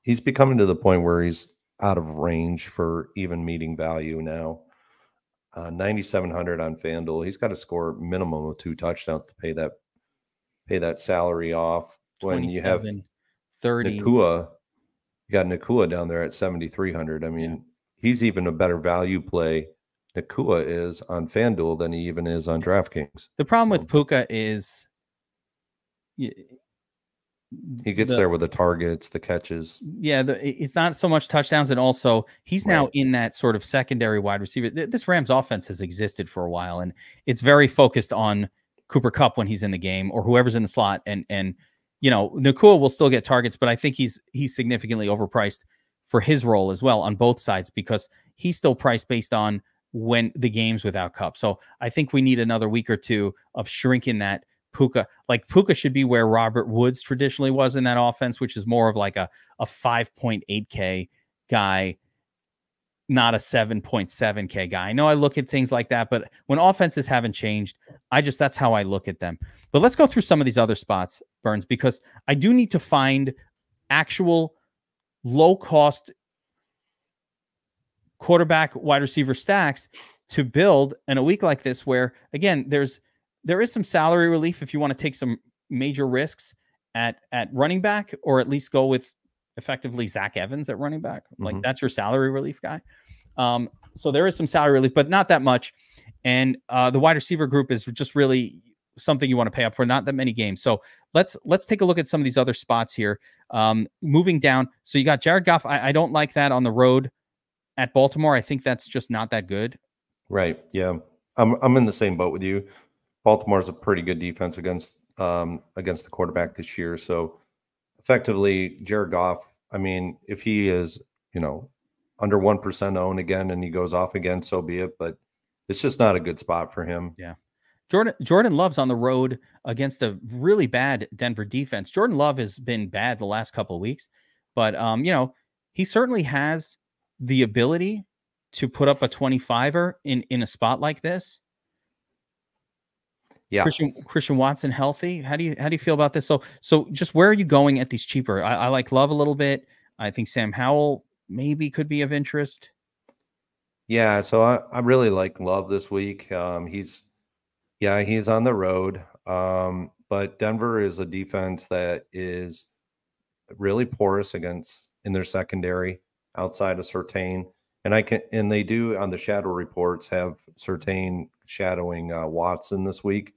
He's becoming to the point where he's out of range for even meeting value now. 9,700 on FanDuel. He's got to score a minimum of 2 touchdowns to pay that salary off. When you have 30, Nakua, you got Nakua down there at 7,300. I mean, he's even a better value play. Nakua is on FanDuel than he even is on DraftKings. The problem with Puka is he gets there with the targets, the catches. Yeah, it's not so much touchdowns, and also he's now in that sort of secondary wide receiver. This Rams offense has existed for a while, and it's very focused on Cooper Kupp when he's in the game, or whoever's in the slot. And Nakua will still get targets, but I think he's significantly overpriced for his role as well on both sides, because he's still priced based on when the game's without Kupp. So I think we need another week or two of shrinking that Puka. Like, Puka should be where Robert Woods traditionally was in that offense, which is more of like a 5.8K guy, not a 7.7K guy. I know I look at things like that, but when offenses haven't changed, that's how I look at them. But let's go through some of these other spots, Burns, because I do need to find actual low-cost quarterback wide receiver stacks to build in a week like this, where, again, there is some salary relief if you want to take some major risks, at running back, or at least go with effectively Zach Evans at running back. Like that's your salary relief guy. So there is some salary relief, but not that much. And the wide receiver group is just really something you want to pay up for. Not that many games. So let's take a look at some of these other spots here. Moving down. So you got Jared Goff. I don't like that on the road at Baltimore. I think that's just not that good. Right. Yeah. I'm in the same boat with you. Baltimore's a pretty good defense against the quarterback this year. So effectively, Jared Goff, I mean, if he is, under 1% owned again and he goes off again, so be it. But it's just not a good spot for him. Yeah. Jordan Love's on the road against a really bad Denver defense. Jordan Love has been bad the last couple of weeks, but he certainly has the ability to put up a 25er in a spot like this. Yeah. Christian Watson healthy. How do you feel about this? So just where are you going at these cheaper? I like Love a little bit. I think Sam Howell maybe could be of interest. Yeah, so I really like Love this week. He's on the road. But Denver is a defense that is really porous in their secondary outside of Surtain. And they do on the shadow reports have Surtain shadowing Watson this week,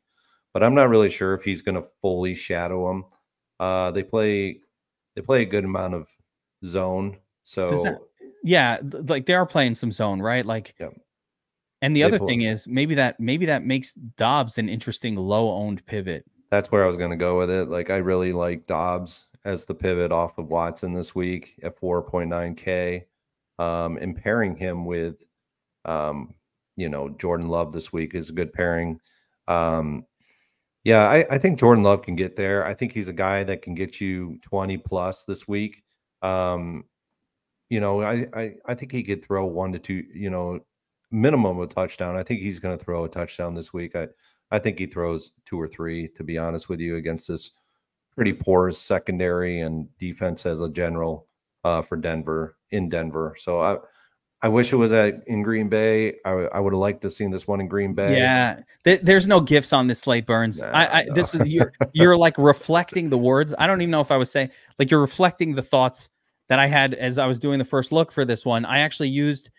but I'm not really sure if he's going to fully shadow him. They play a good amount of zone. So like they are playing some zone, right? Like, yeah. And the other thing is maybe that makes Dobbs an interesting low-owned pivot. That's where I was going to go with it. Like I really like Dobbs as the pivot off of Watson this week at 4.9K. And pairing him with, Jordan Love this week is a good pairing. I think Jordan Love can get there. I think he's a guy that can get you 20 plus this week. I think he could throw 1 to 2, minimum of a touchdown. I think he's going to throw a touchdown this week. I think he throws 2 or 3, to be honest with you, against this pretty porous secondary and defense as a general for Denver. So I wish it was in Green Bay. I would have liked to have seen this one in Green Bay. Yeah, there's no gifts on this slate, Burns. No. This is you're like reflecting the words. I don't even know if I was saying, like, you're reflecting the thoughts that I had as I was doing the first look for this one. I actually used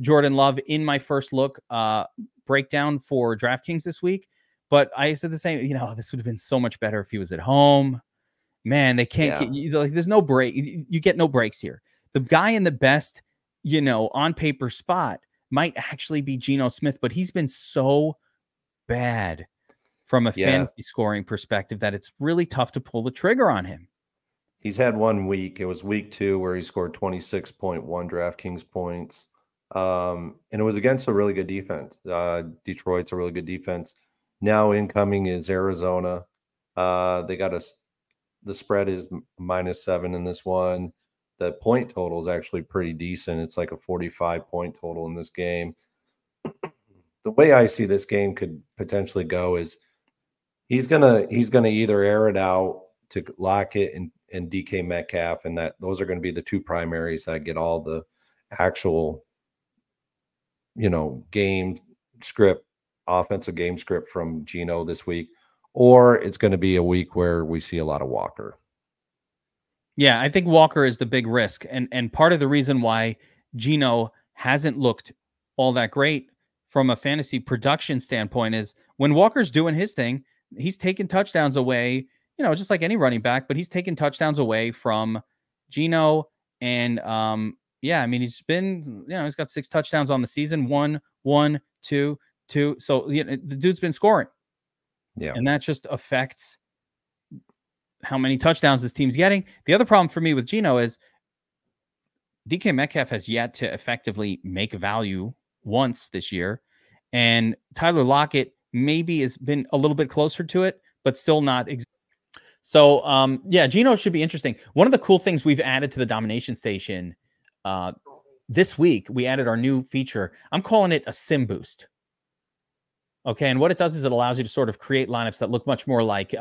Jordan Love in my first look breakdown for DraftKings this week, but I said the same. This would have been so much better if he was at home. Man, they can't get like. There's no break. You get no breaks here. The guy in the best, on paper spot might actually be Geno Smith, but he's been so bad from a fantasy scoring perspective that it's really tough to pull the trigger on him. He's had 1 week. It was week 2 where he scored 26.1 DraftKings points. And it was against a really good defense. Detroit's a really good defense. Now incoming is Arizona. They got the spread is -7 in this one. The point total is actually pretty decent. It's like a 45-point total in this game. The way I see this game could potentially go is he's gonna either air it out to Lockett and DK Metcalf, and those are going to be the 2 primaries that get all the actual offensive game script from Geno this week, or it's going to be a week where we see a lot of Walker. Yeah, I think Walker is the big risk. And part of the reason why Geno hasn't looked all that great from a fantasy production standpoint is when Walker's doing his thing, he's taking touchdowns away, just like any running back, but he's taking touchdowns away from Geno. And he's been, he's got 6 touchdowns on the season, 1, 2, 2. So the dude's been scoring. Yeah. And that just affects how many touchdowns this team's getting. The other problem for me with Geno is DK Metcalf has yet to effectively make value once this year. And Tyler Lockett maybe has been a little bit closer to it, but still not. So, Geno should be interesting. One of the cool things we've added to the Domination Station this week, we added our new feature. I'm calling it a sim boost. Okay. And what it does is it allows you to sort of create lineups that look much more like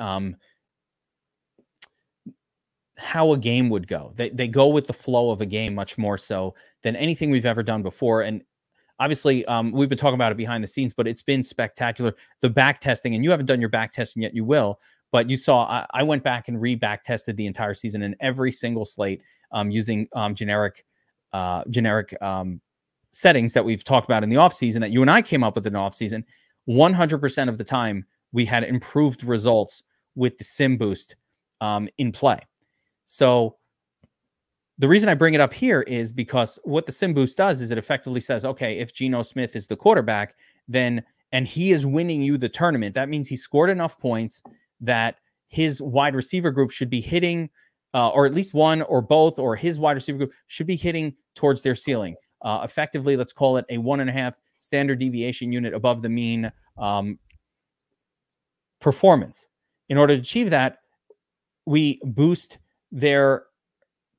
how a game would go. They go with the flow of a game much more so than anything we've ever done before. And obviously, we've been talking about it behind the sines, but it's been spectacular. The back testing, and you haven't done your back testing yet, you will. But you saw, I went back and back tested the entire season in every single slate using generic settings that we've talked about in the offseason that you and I came up with in the offseason. 100% of the time, we had improved results with the sim boost in play. So the reason I bring it up here is because what the sim boost does is it effectively says, okay, if Geno Smith is the quarterback, then, and he is winning you the tournament, that means he scored enough points that his wide receiver group should be hitting, or at least one or both, or his wide receiver group should be hitting towards their ceiling. Effectively, let's call it a 1.5 standard deviation unit above the mean performance. In order to achieve that, we boost their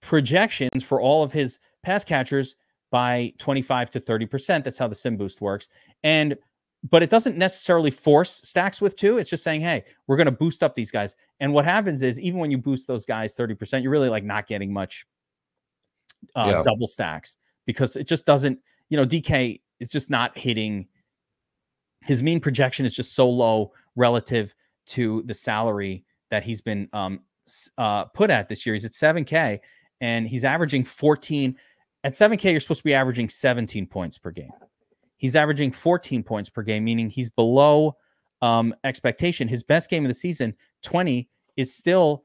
projections for all of his pass catchers by 25 to 30%. That's how the sim boost works. But it doesn't necessarily force stacks with 2. It's just saying, hey, we're going to boost up these guys. And what happens is, even when you boost those guys 30%, you're really like not getting much double stacks, because it just doesn't, DK is just not hitting. His mean projection is just so low relative to the salary that he's been put at this year. He's at 7K and he's averaging 14. At 7K, you're supposed to be averaging 17 points per game. He's averaging 14 points per game, meaning he's below expectation. His best game of the season, 20, is still,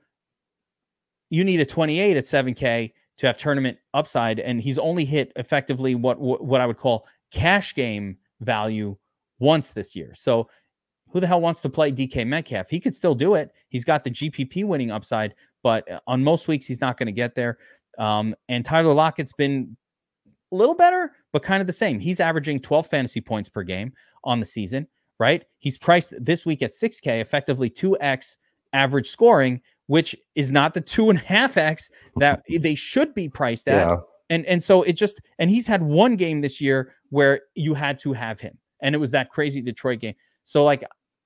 you need a 28 at 7K to have tournament upside, and he's only hit effectively what I would call cash game value once this year. So who the hell wants to play DK Metcalf? He could still do it. He's got the GPP winning upside, but on most weeks, he's not going to get there. And Tyler Lockett's been a little better, but kind of the same. He's averaging 12 fantasy points per game on the season, right? He's priced this week at 6K, effectively 2x average scoring, which is not the 2.5x that they should be priced at. Yeah. And so it just, and he's had one game this year where you had to have him, and it was that crazy Detroit game. So like,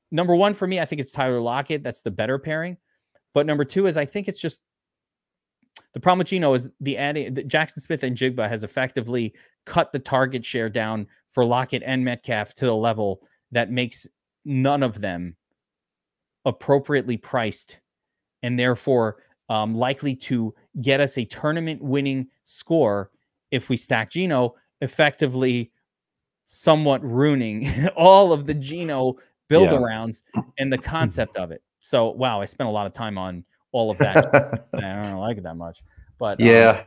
number one for me, I think it's Tyler Lockett. That's the better pairing. But number two is, I think it's just, the problem with Geno is the Jackson Smith and Jigba has effectively cut the target share down for Lockett and Metcalf to a level that makes none of them appropriately priced, and therefore likely to get us a tournament winning score if we stack Geno, effectively somewhat ruining all of the Geno build-arounds and the concept of it. So, wow, I spent a lot of time on all of that. I don't like it that much, but yeah,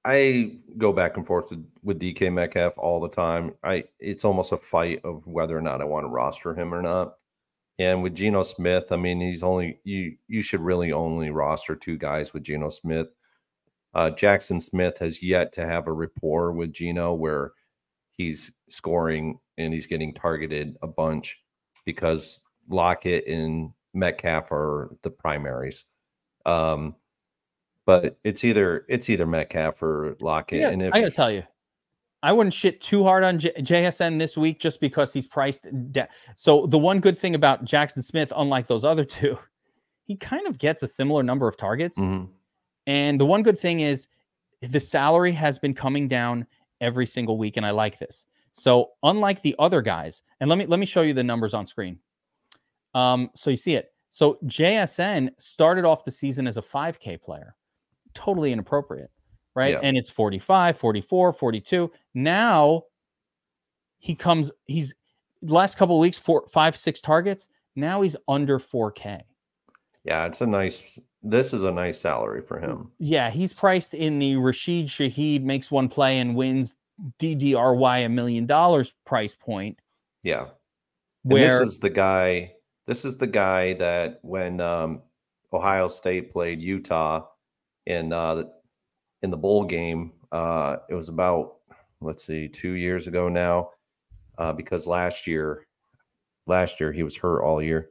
I go back and forth with DK Metcalf all the time. It's almost a fight of whether or not I want to roster him or not. And with Geno Smith, I mean, he's only you should really only roster 2 guys with Geno Smith. Jackson Smith has yet to have a rapport with Geno where he's scoring and he's getting targeted a bunch, because Lockett and Metcalf are the primaries. But it's either Metcalf or Lockett. Yeah, and if I gotta tell you, I wouldn't shit too hard on JSN this week just because he's priced. So the one good thing about Jackson Smith, unlike those other 2, he kind of gets a similar number of targets. Mm-hmm. And the one good thing is the salary has been coming down every single week, and I like this. So unlike the other guys, and let me show you the numbers on screen. So you see it. So JSN started off the season as a 5K player. Totally inappropriate, right? Yeah. And it's 45, 44, 42. Now he's last couple of weeks, 4, 5, 6 targets. Now he's under 4K. Yeah, this is a nice salary for him. Yeah, he's priced in the Rashid Shaheed makes one play and wins DDRY $1 million price point. Yeah. Where this is the guy that when Ohio State played Utah in the bowl game, it was about, 2 years ago now, because last year he was hurt all year.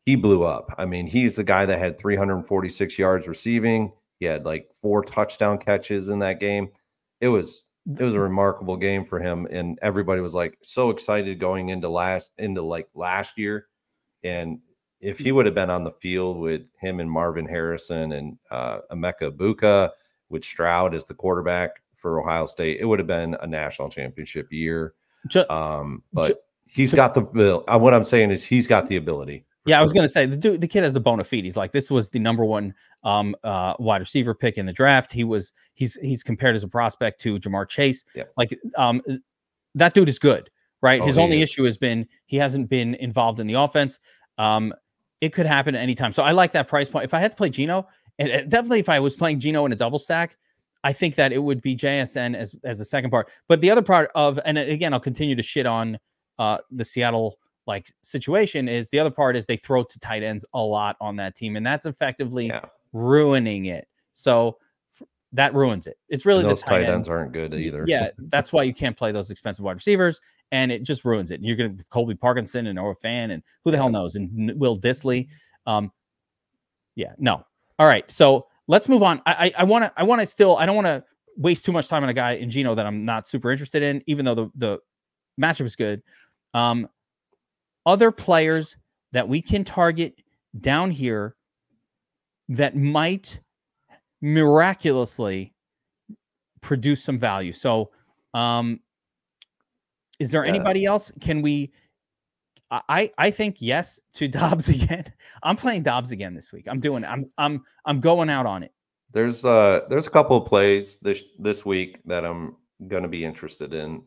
He blew up. I mean, he's the guy that had 346 yards receiving. He had like 4 touchdown catches in that game. It was a remarkable game for him, and everybody was like so excited going into last year. And if he would have been on the field with him and Marvin Harrison and Emeka Egbuka with Stroud as the quarterback for Ohio State, it would have been a national championship year. But he's got the – what I'm saying is he's got the ability. Yeah, I was going to say the kid has the bona fide. He's like, this was the number one wide receiver pick in the draft. He's compared as a prospect to Jamar Chase. Yeah. Like that dude is good, right? Oh, His he only is. issue has been he hasn't been involved in the offense. It could happen at any time. So I like that price point. If I had to play Geno, and definitely if I was playing Geno in a double stack, I think that it would be JSN as the second part. But the other part of, and again, I'll continue to shit on the Seattle like situation, is the other part is they throw to tight ends a lot on that team, and that's effectively ruining it. So that ruins it. It's really and those the tight ends aren't good either. Yeah, that's why you can't play those expensive wide receivers, and it just ruins it. You're going to Colby Parkinson and Noah Fan, and who the hell knows, and Will Dissly. Yeah, no. All right, so let's move on. I don't want to waste too much time on a guy in Geno that I'm not super interested in, even though the matchup is good. Other players that we can target down here that might miraculously produce some value. So, is there anybody else? Can we? I think yes to Dobbs again. I'm playing Dobbs again this week. I'm going out on it. There's a couple of plays this week that I'm going to be interested in.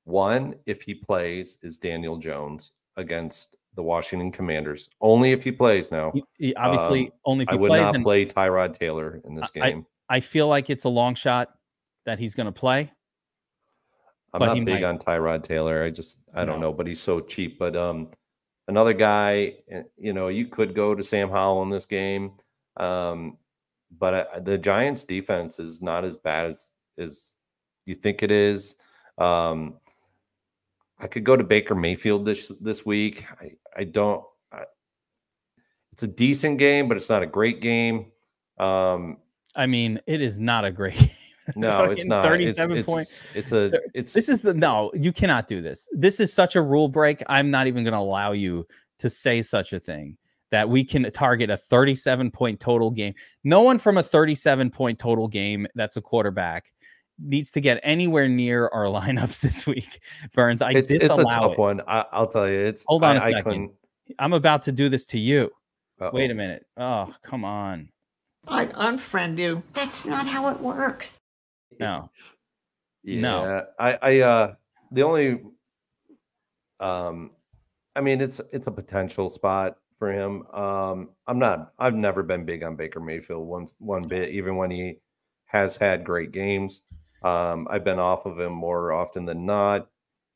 One, if he plays, is Daniel Jones against the Washington Commanders. Only if he plays now. He obviously, only if he I would plays. not play Tyrod Taylor in this game. I feel like it's a long shot that he's going to play. I'm not big on Tyrod Taylor. I don't know, but he's so cheap. But another guy, you could go to Sam Howell in this game. But the Giants' defense is not as bad as you think it is. I could go to Baker Mayfield this week. It's a decent game, but it's not a great game. I mean, it is not a great game. No, it's not. 37 points. No, you cannot do this. This is such a rule break. I'm not even going to allow you to say such a thing, that we can target a 37-point total game. No one from a 37-point total game that's a quarterback needs to get anywhere near our lineups this week. Burns, it's a tough one. I'll tell you. Hold on a second. I'm about to do this to you. Wait a minute. Oh, come on. I'd unfriend you. That's not how it works. No. Yeah. No. The only I mean, it's a potential spot for him. I've never been big on Baker Mayfield one bit, even when he has had great games. I've been off of him more often than not.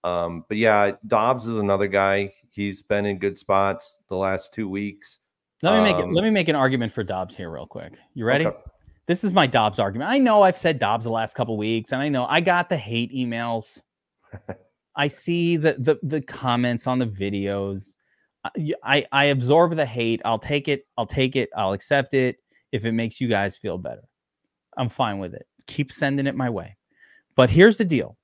But yeah, Dobbs is another guy. He's been in good spots the last 2 weeks. Let me make an argument for Dobbs here real quick. You ready? Okay. This is my Dobbs argument. I know I've said Dobbs the last couple of weeks, and I know I got the hate emails. I see the comments on the videos. I absorb the hate. I'll take it. I'll accept it if it makes you guys feel better. I'm fine with it. Keep sending it my way. But here's the deal.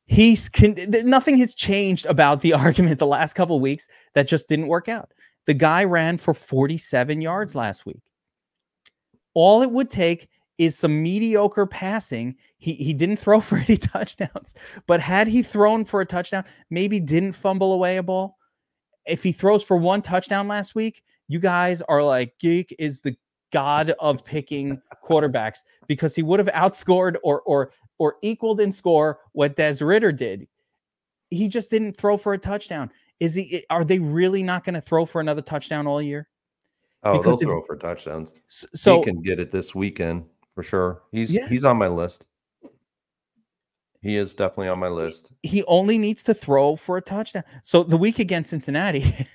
Nothing has changed about the argument the last couple of weeks that just didn't work out. The guy ran for 47 yards last week. All it would take is some mediocre passing. He didn't throw for any touchdowns, but had he thrown for a touchdown, maybe didn't fumble away a ball. If he throws for one touchdown last week, you guys are like, Geek is the god of picking quarterbacks, because he would have outscored or equaled in score what Des Ridder did. He just didn't throw for a touchdown. Are they really not going to throw for another touchdown all year? Oh, they'll throw for touchdowns. So he can get it this weekend for sure. He's on my list. He is definitely on my list. He only needs to throw for a touchdown. So the week against Cincinnati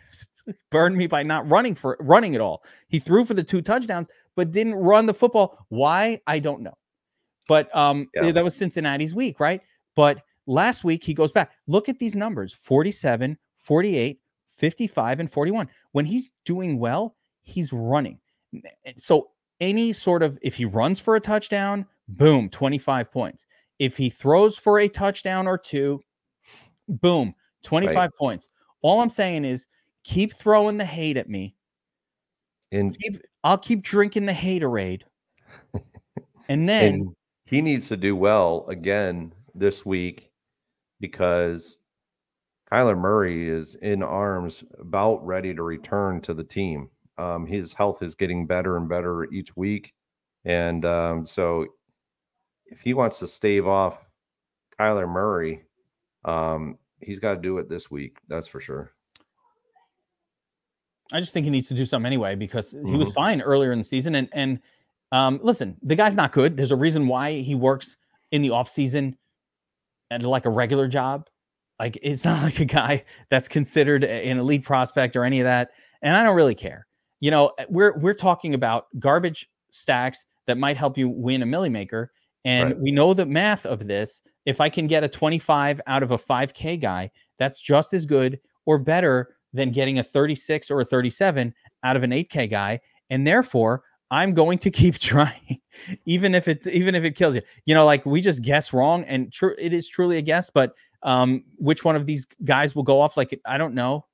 burned me by not running at all. He threw for the 2 touchdowns, but didn't run the football. Why? I don't know. But that was Cincinnati's week, right? But last week he goes back. Look at these numbers: 47, 48, 55, and 41. When he's doing well, he's running. So if he runs for a touchdown, boom, 25 points. If he throws for a touchdown or 2, boom, 25 points. All I'm saying is keep throwing the hate at me. And I'll keep drinking the haterade. And then he needs to do well again this week, because Kyler Murray is in arms, about ready to return to the team. His health is getting better and better each week. And so if he wants to stave off Kyler Murray, he's got to do it this week. That's for sure. I just think he needs to do something anyway, because he was fine earlier in the season. And listen, the guy's not good. There's a reason why he works in the off season and like a regular job. Like, it's not like a guy that's considered an elite prospect or any of that. And I don't really care. You know, we're talking about garbage stacks that might help you win a Millie Maker. And we know the math of this. If I can get a 25 out of a 5K guy, that's just as good or better than getting a 36 or a 37 out of an 8K guy. And therefore, I'm going to keep trying, even if it kills you. You know, like, we just guess wrong, and it is truly a guess. But which one of these guys will go off? Like, I don't know.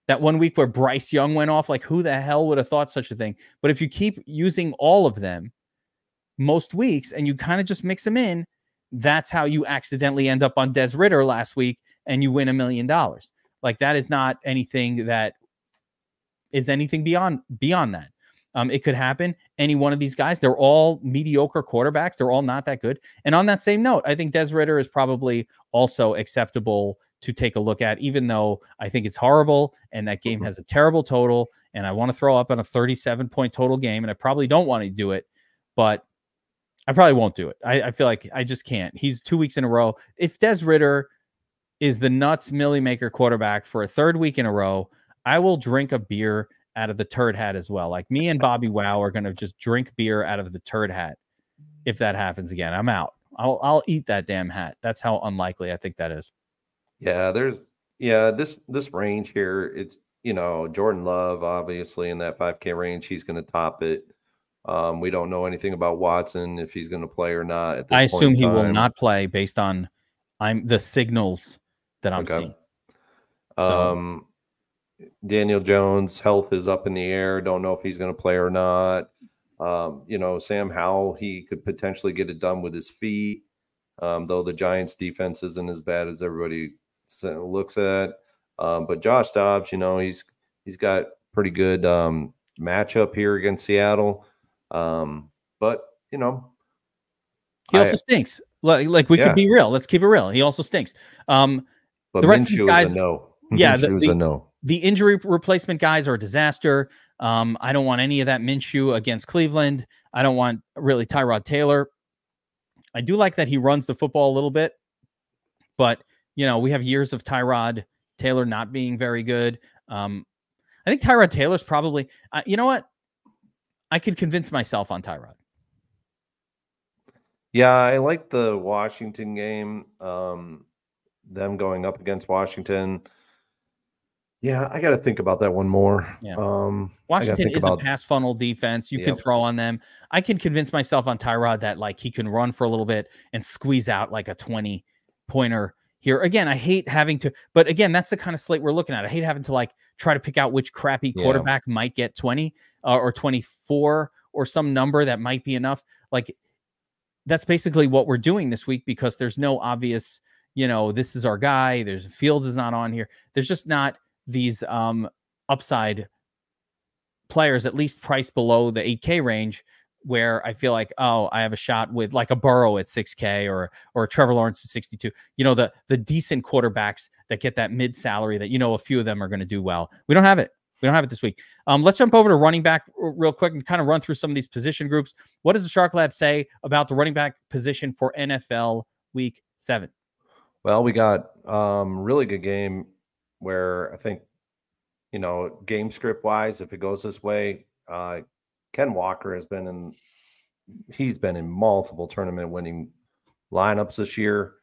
That one week where Bryce Young went off, like, who the hell would have thought such a thing? But if you keep using all of them most weeks and you kind of just mix them in, that's how you accidentally end up on Des Ridder last week and you win $1 million. Like, that is not anything that is anything beyond that. It could happen. Any one of these guys, they're all mediocre quarterbacks. They're all not that good. And on that same note, I think Des Ridder is probably also acceptable to take a look at, even though I think it's horrible and that game has a terrible total. And I want to throw up on a 37-point total game. And I probably don't want to do it, but I probably won't do it. I feel like I just can't. He's 2 weeks in a row. If Des Ridder is the nuts Millie Maker quarterback for a third week in a row, I will drink a beer out of the turd hat as well. Like, me and Bobby Wow are going to just drink beer out of the turd hat. If that happens again, I'm out. I'll eat that damn hat. That's how unlikely I think that is. Yeah, this range here, it's, you know, Jordan Love, obviously, in that 5K range, he's going to top it. We don't know anything about Watson, if he's going to play or not at this I point assume in he will time. not play based on the signals that I'm seeing. So, Daniel Jones' health is up in the air. Don't know if he's going to play or not. You know, Sam Howell, he could potentially get it done with his feet, though the Giants' defense isn't as bad as everybody looks at. But Josh Dobbs, you know, he's got pretty good matchup here against Seattle. But, you know, he also stinks. Like, we could be real. Let's keep it real. He also stinks. But the rest of these guys, is a no. Yeah, Minshew's a no. The injury replacement guys are a disaster. I don't want any of that Minshew against Cleveland. I don't want really Tyrod Taylor. I do like that he runs the football a little bit, but, you know, we have years of Tyrod Taylor not being very good. I think Tyrod Taylor's probably, you know what? I could convince myself on Tyrod. Yeah, I like the Washington game. Them going up against Washington. Yeah, I got to think about that one more. Yeah. Washington is a pass funnel defense. You can throw on them. I can convince myself on Tyrod that, like, he can run for a little bit and squeeze out like a 20-pointer here. Again, I hate having to, but again, that's the kind of slate we're looking at. I hate having to, like, try to pick out which crappy quarterback might get 20 or 24 or some number that might be enough. Like, that's basically what we're doing this week, because there's no obvious, you know, this is our guy. There's Fields is not on here. There's just not these upside players, at least priced below the 8K range, where I feel like, oh, I have a shot with like a Burrow at 6K or Trevor Lawrence at 62. You know, the decent quarterbacks that get that mid salary that, you know, a few of them are going to do well. We don't have it. We don't have it this week. Let's jump over to running back real quick and kind of run through some of these position groups. What does the Shark Lab say about the running back position for NFL Week 7? Well, we got really good game where I think, you know, game script wise, if it goes this way, Ken Walker has been in multiple tournament winning lineups this year.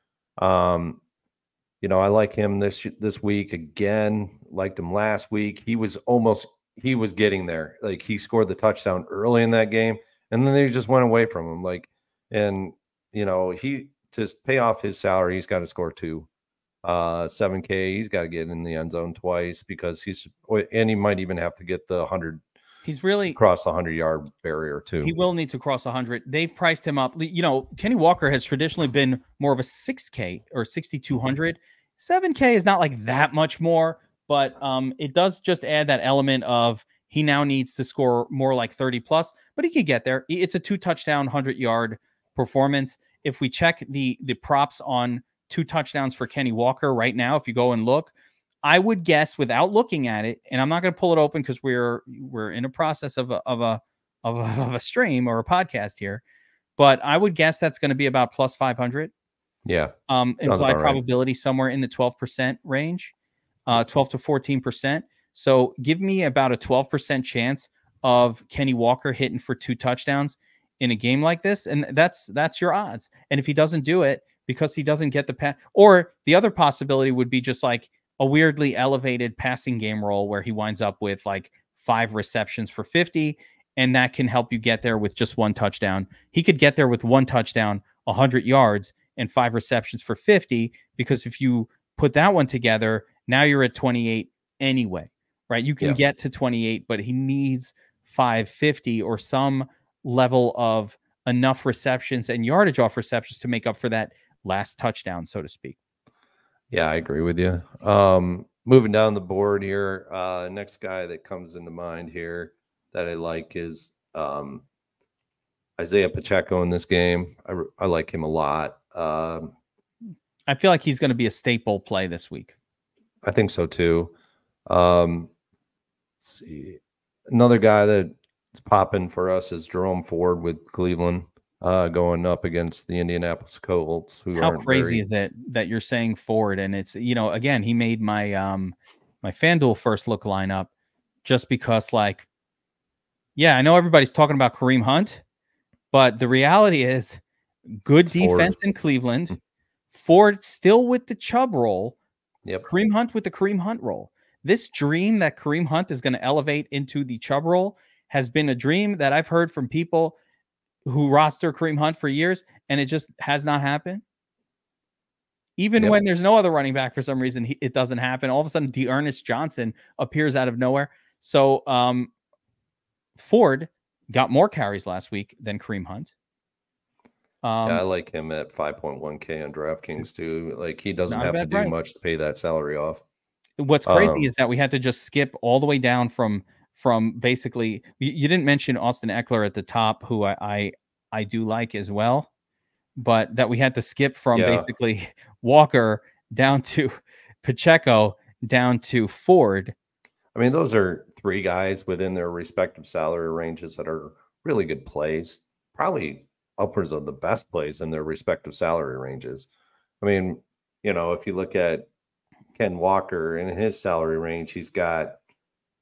You know, I like him this week again. Liked him last week. He was getting there. Like, he scored the touchdown early in that game, and then they just went away from him. Like, and you know, he, to pay off his salary, he's got to score 7K. He's got to get in the end zone twice, because he might even have to get the 100. He's really cross the 100-yard barrier too. He will need to cross 100. They've priced him up. You know, Kenny Walker has traditionally been more of a 6K or 6,200. 7K is not like that much more, but it does just add that element of he now needs to score more like 30 plus, but he could get there. It's a 2 touchdown, 100-yard performance. If we check the props on 2 touchdowns for Kenny Walker right now, if you go and look, I would guess without looking at it, and I'm not going to pull it open because we're in a process of a stream or a podcast here, but I would guess that's going to be about plus 500. Yeah. Implied probability somewhere in the 12% range, 12 to 14%. So give me about a 12% chance of Kenny Walker hitting for 2 touchdowns in a game like this. And that's your odds. And if he doesn't do it because he doesn't get the pass, or the other possibility would be just like a weirdly elevated passing game role where he winds up with like 5 receptions for 50. And that can help you get there with just 1 touchdown. He could get there with 1 touchdown, 100 yards, and 5 receptions for 50, because if you put that one together, now you're at 28 anyway, right? You can get to 28, but he needs 550 or some level of enough receptions and yardage off receptions to make up for that last touchdown, so to speak. Yeah, I agree with you. Moving down the board here, next guy that comes into mind here that I like is Isaiah Pacheco in this game. I like him a lot. I feel like he's going to be a staple play this week. I think so too. Let's see. Another guy that's popping for us is Jerome Ford with Cleveland, going up against the Indianapolis Colts. How crazy is it that you're saying Ford? And it's, again, he made my my FanDuel first look lineup just because, like, yeah, I know everybody's talking about Kareem Hunt, but the reality is good defense in Cleveland. Ford still with the Chubb role. Yep. Kareem Hunt with the Kareem Hunt role. This dream that Kareem Hunt is going to elevate into the Chubb role has been a dream that I've heard from people who roster Kareem Hunt for years, and it just has not happened. Even when there's no other running back, for some reason, it doesn't happen. All of a sudden, Dearness Johnson appears out of nowhere. So Ford got more carries last week than Kareem Hunt. Yeah, I like him at 5.1K on DraftKings too. Like, he doesn't have to do much to pay that salary off. What's crazy is that we had to just skip all the way down from basically. You didn't mention Austin Eckler at the top, who I do like as well, but that we had to skip from basically Walker down to Pacheco down to Ford. I mean, those are 3 guys within their respective salary ranges that are really good plays. Probably upwards of the best plays in their respective salary ranges. I mean, if you look at Ken Walker in his salary range, he's got,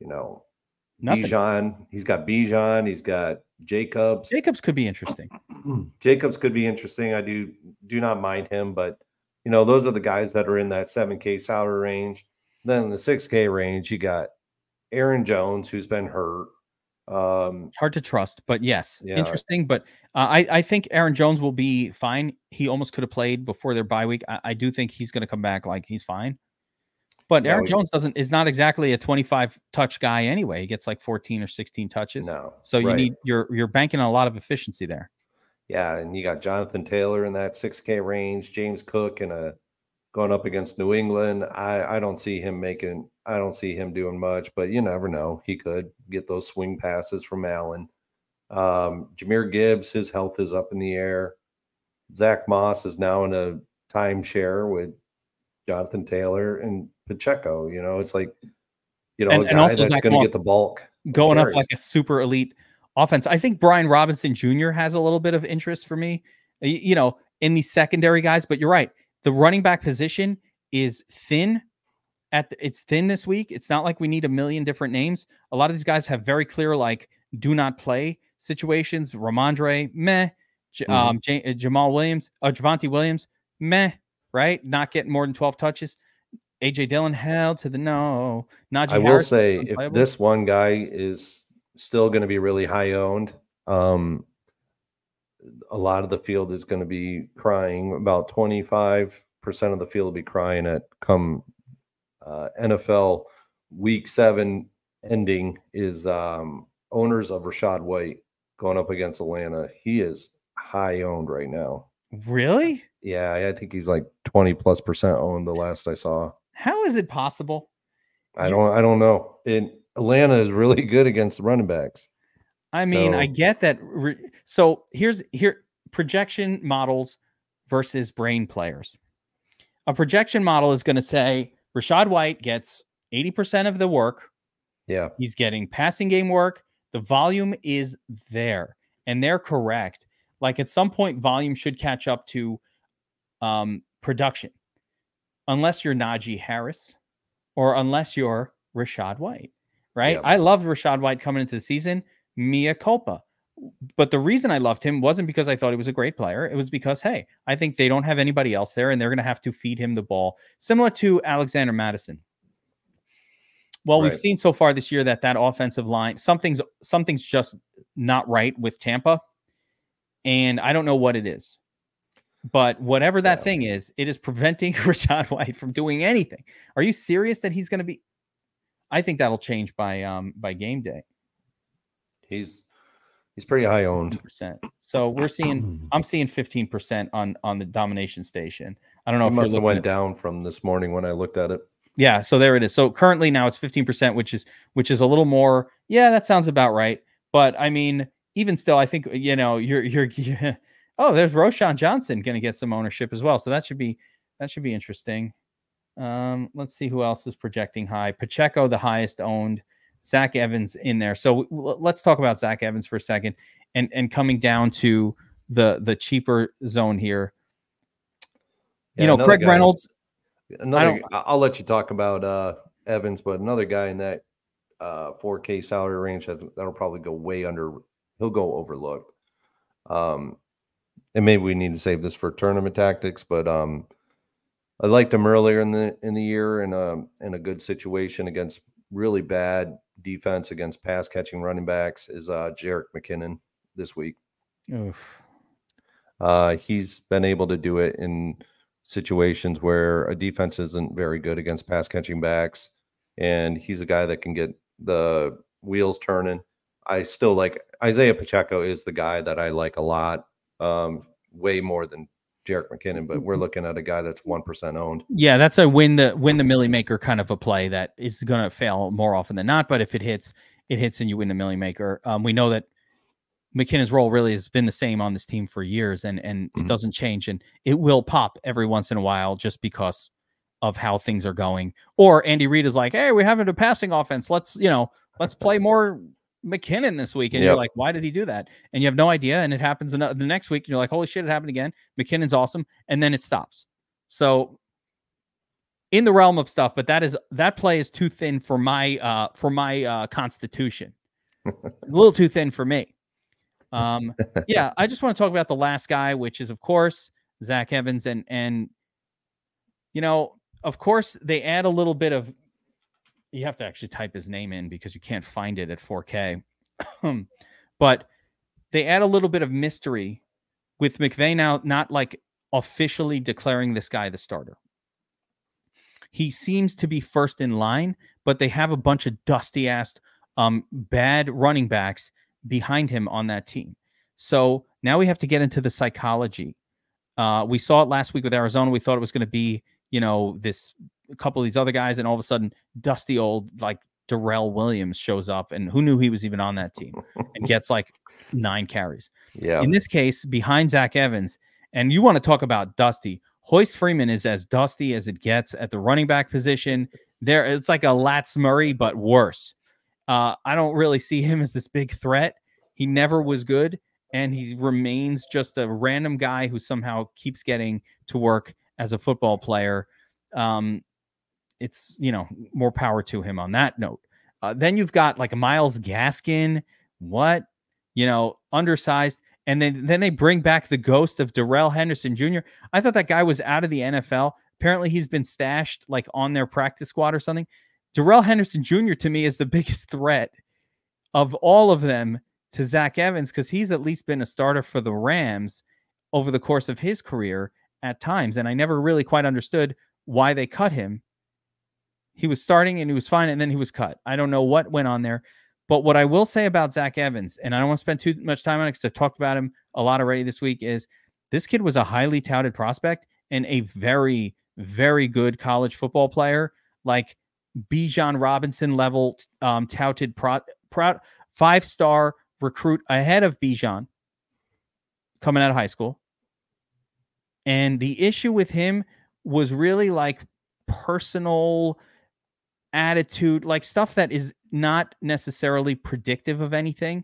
Bijan. He's got Bijan. He's got Jacobs. Jacobs could be interesting. Jacobs could be interesting. I do not mind him, but those are the guys that are in that 7K salary range. Then in the 6K range, you got Aaron Jones, who's been hurt. Hard to trust, but yes, interesting. But I think Aaron Jones will be fine. He almost could have played before their bye week. I do think he's going to come back like he's fine. But Aaron Jones is not exactly a 25 touch guy anyway. He gets like 14 or 16 touches. No, so you're banking on a lot of efficiency there. Yeah, and you got Jonathan Taylor in that 6K range, James Cook going up against New England. I don't see him doing much, but you never know. He could get those swing passes from Allen. Jahmyr Gibbs, his health is up in the air. Zach Moss is now in a timeshare with Jonathan Taylor and Pacheco. It's like, a guy that's going to get the bulk. Going up like a super elite offense. I think Brian Robinson Jr. has a little bit of interest for me, in the secondary guys, but you're right. The running back position is thin. It's thin this week. It's not like we need a million different names. A lot of these guys have very clear, like, do not play situations. Ramondre, meh. Jamal Williams, Javonte Williams, meh. Right? Not getting more than 12 touches. AJ Dillon, hell to the no. Najee I will Harris, say, if this one guy is still going to be really high owned, a lot of the field is going to be crying. About 25% of the field will be crying at come NFL Week 7 ending is owners of Rachaad White going up against Atlanta. He is high owned right now. Really? Yeah, I think he's like 20+% owned the last I saw. How is it possible? I don't know. Atlanta is really good against the running backs. I mean, I get that. So here projection models versus brain players. A projection model is going to say Rachaad White gets 80% of the work. Yeah. He's getting passing game work. The volume is there, and they're correct. Like at some point, volume should catch up to production, unless you're Najee Harris or unless you're Rachaad White, right? Yeah. I loved Rachaad White coming into the season, mea culpa. But the reason I loved him wasn't because I thought he was a great player. It was because, hey, I think they don't have anybody else there, and they're going to have to feed him the ball, similar to Alexander Mattison. Well, we've seen so far this year that offensive line, something's just not right with Tampa, and I don't know what it is. But whatever that thing is, it is preventing Rachaad White from doing anything. Are you serious that he's going to be? I think that'll change by game day. He's pretty high owned. 15%. So I'm seeing 15% on the domination station. I don't know it if must have went down from this morning when I looked at it. Yeah, so there it is. So currently now it's 15%, which is a little more. Yeah, that sounds about right. But I mean, even still, I think you're oh, there's Roshan Johnson going to get some ownership as well. So that should be interesting. Let's see who else is projecting high. Pacheco, the highest owned. Zach Evans in there. So let's talk about Zach Evans for a second, and coming down to the cheaper zone here. Yeah, Craig Reynolds. I'll let you talk about Evans, but another guy in that 4K salary range that'll probably go way under. He'll go overlooked. And maybe we need to save this for tournament tactics, but I liked him earlier in the year in a good situation against really bad defense against pass catching running backs is Jerick McKinnon this week. Oof. He's been able to do it in situations where a defense isn't very good against pass catching backs, and he's a guy that can get the wheels turning. I still like Isaiah Pacheco is the guy that I like a lot, way more than Jerick McKinnon, but we're looking at a guy that's 1% owned. Yeah, that's a win the milli maker kind of a play that is going to fail more often than not. But if it hits and you win the milli maker. We know that McKinnon's role really has been the same on this team for years, and it doesn't change, and it will pop every once in a while just because of how things are going. Or Andy Reid is like, hey, we're having a passing offense. Let's play more McKinnon this week. And you're like, why did he do that? And you have no idea. And it happens the next week. And you're like, holy shit, it happened again. McKinnon's awesome. And then it stops. So in the realm of stuff, but that play is too thin for my constitution. A little too thin for me. Yeah, I just want to talk about the last guy, which is, of course, Zach Evans. And of course, they add a little bit of, you have to actually type his name in because you can't find it at 4K. But they add a little bit of mystery with McVay now not like officially declaring this guy the starter. He seems to be first in line, but they have a bunch of dusty-ass bad running backs behind him on that team. So now we have to get into the psychology. We saw it last week with Arizona. We thought it was going to be, a couple of these other guys, and all of a sudden, dusty old like Darrell Williams shows up, and who knew he was even on that team, and gets like 9 carries. Yeah. In this case, behind Zach Evans, and you want to talk about dusty. Hoist Freeman is as dusty as it gets at the running back position. There, it's like a Latz Murray, but worse. I don't really see him as this big threat. He never was good, and he remains just a random guy who somehow keeps getting to work as a football player. It's, more power to him on that note. Then you've got like a Myles Gaskin, undersized. And then they bring back the ghost of Darrell Henderson Jr. I thought that guy was out of the NFL. Apparently he's been stashed like on their practice squad or something. Darrell Henderson Jr. to me is the biggest threat of all of them to Zach Evans, because he's at least been a starter for the Rams over the course of his career at times. And I never really quite understood why they cut him. He was starting and he was fine, and then he was cut. I don't know what went on there. But what I will say about Zach Evans, and I don't want to spend too much time on it because I've talked about him a lot already this week, is This kid was a highly touted prospect and a very, very good college football player, like Bijan Robinson level, touted proud 5-star recruit ahead of Bijan coming out of high school. And the issue with him was really like personal attitude, like stuff that is not necessarily predictive of anything,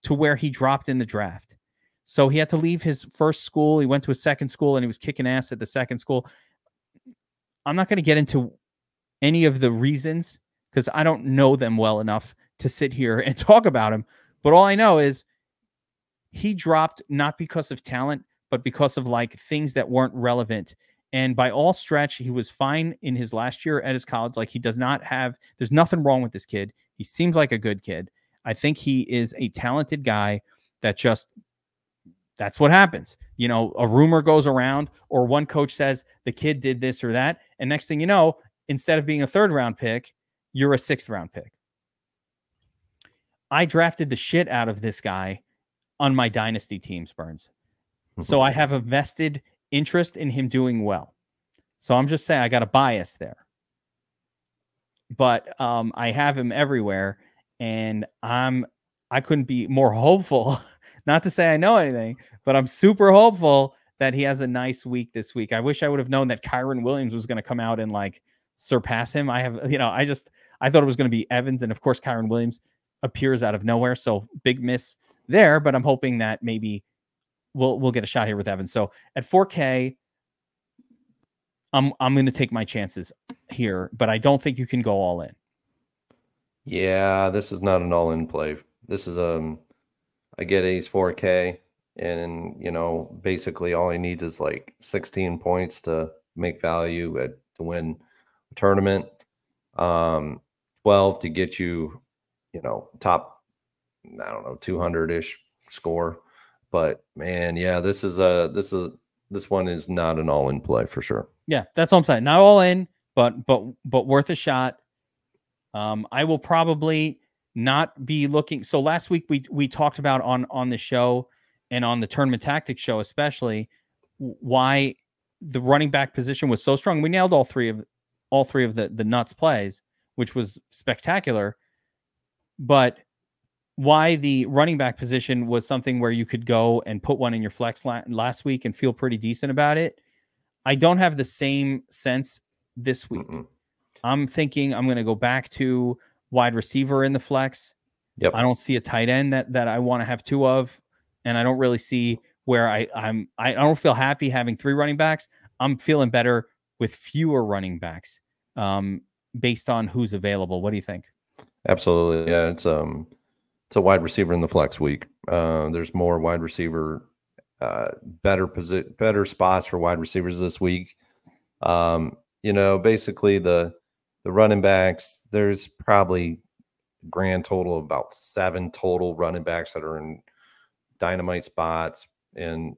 to where he dropped in the draft. So he had to leave his first school. He went to a second school and he was kicking ass at the second school. I'm not going to get into any of the reasons because I don't know them well enough to sit here and talk about him. But all I know is he dropped not because of talent, but because of like things that weren't relevant. And by all stretch, he was fine in his last year at his college. Like, he does not have, there's nothing wrong with this kid. He seems like a good kid. I think he is a talented guy that just, that's what happens. You know, a rumor goes around or one coach says the kid did this or that. And next thing you know, instead of being a 3rd round pick, you're a 6th round pick. I drafted the shit out of this guy on my dynasty teams, Burns. So I have a vested interest in him doing well. So I'm just saying I got a bias there. But I have him everywhere, and I couldn't be more hopeful. Not to say I know anything, but I'm super hopeful that he has a nice week this week. I wish I would have known that Kyron Williams was going to come out and like surpass him. I thought it was going to be Evans, and of course Kyron Williams appears out of nowhere. So big miss there, but I'm hoping that maybe we'll get a shot here with Evans. So at 4K, I'm going to take my chances here, but I don't think you can go all in. Yeah, this is not an all-in play. This is I get A's 4K, and you know, basically all he needs is like 16 points to make value to win a tournament. 12 to get you, you know, top, I don't know, 200-ish score. But man, yeah, this one is not an all-in play for sure. Yeah, that's what I'm saying. Not all in, but worth a shot. I will probably not be looking. So last week we talked about on the show and on the Tournament Tactics show especially why the running back position was so strong. We nailed all three of the nuts plays, which was spectacular. But why the running back position was something where you could go and put one in your flex last week and feel pretty decent about it. I don't have the same sense this week. I'm thinking I'm going to go back to wide receiver in the flex. Yep. I don't see a tight end that I want to have 2 of, and I don't really see where I don't feel happy having 3 running backs. I'm feeling better with fewer running backs based on who's available. What do you think? Absolutely. Yeah, it's a wide receiver in the flex week. There's more wide receiver, better spots for wide receivers this week. You know, basically the running backs, there's probably a grand total of about 7 total running backs that are in dynamite spots, and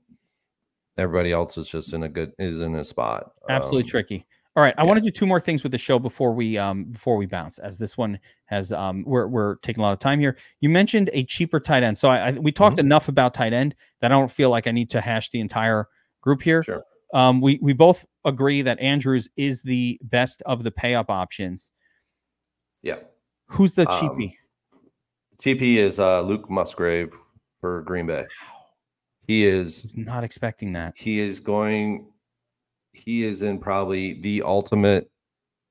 everybody else is just in a spot. Absolutely tricky. All right, I want to do 2 more things with the show before we bounce, as this one has we're taking a lot of time here. You mentioned a cheaper tight end, so we talked enough about tight end that I don't feel like I need to hash the entire group here. Sure. We both agree that Andrews is the best of the pay up options. Yeah. Who's the cheapie? Cheapie is Luke Musgrave for Green Bay. He is not expecting that. He is in probably the ultimate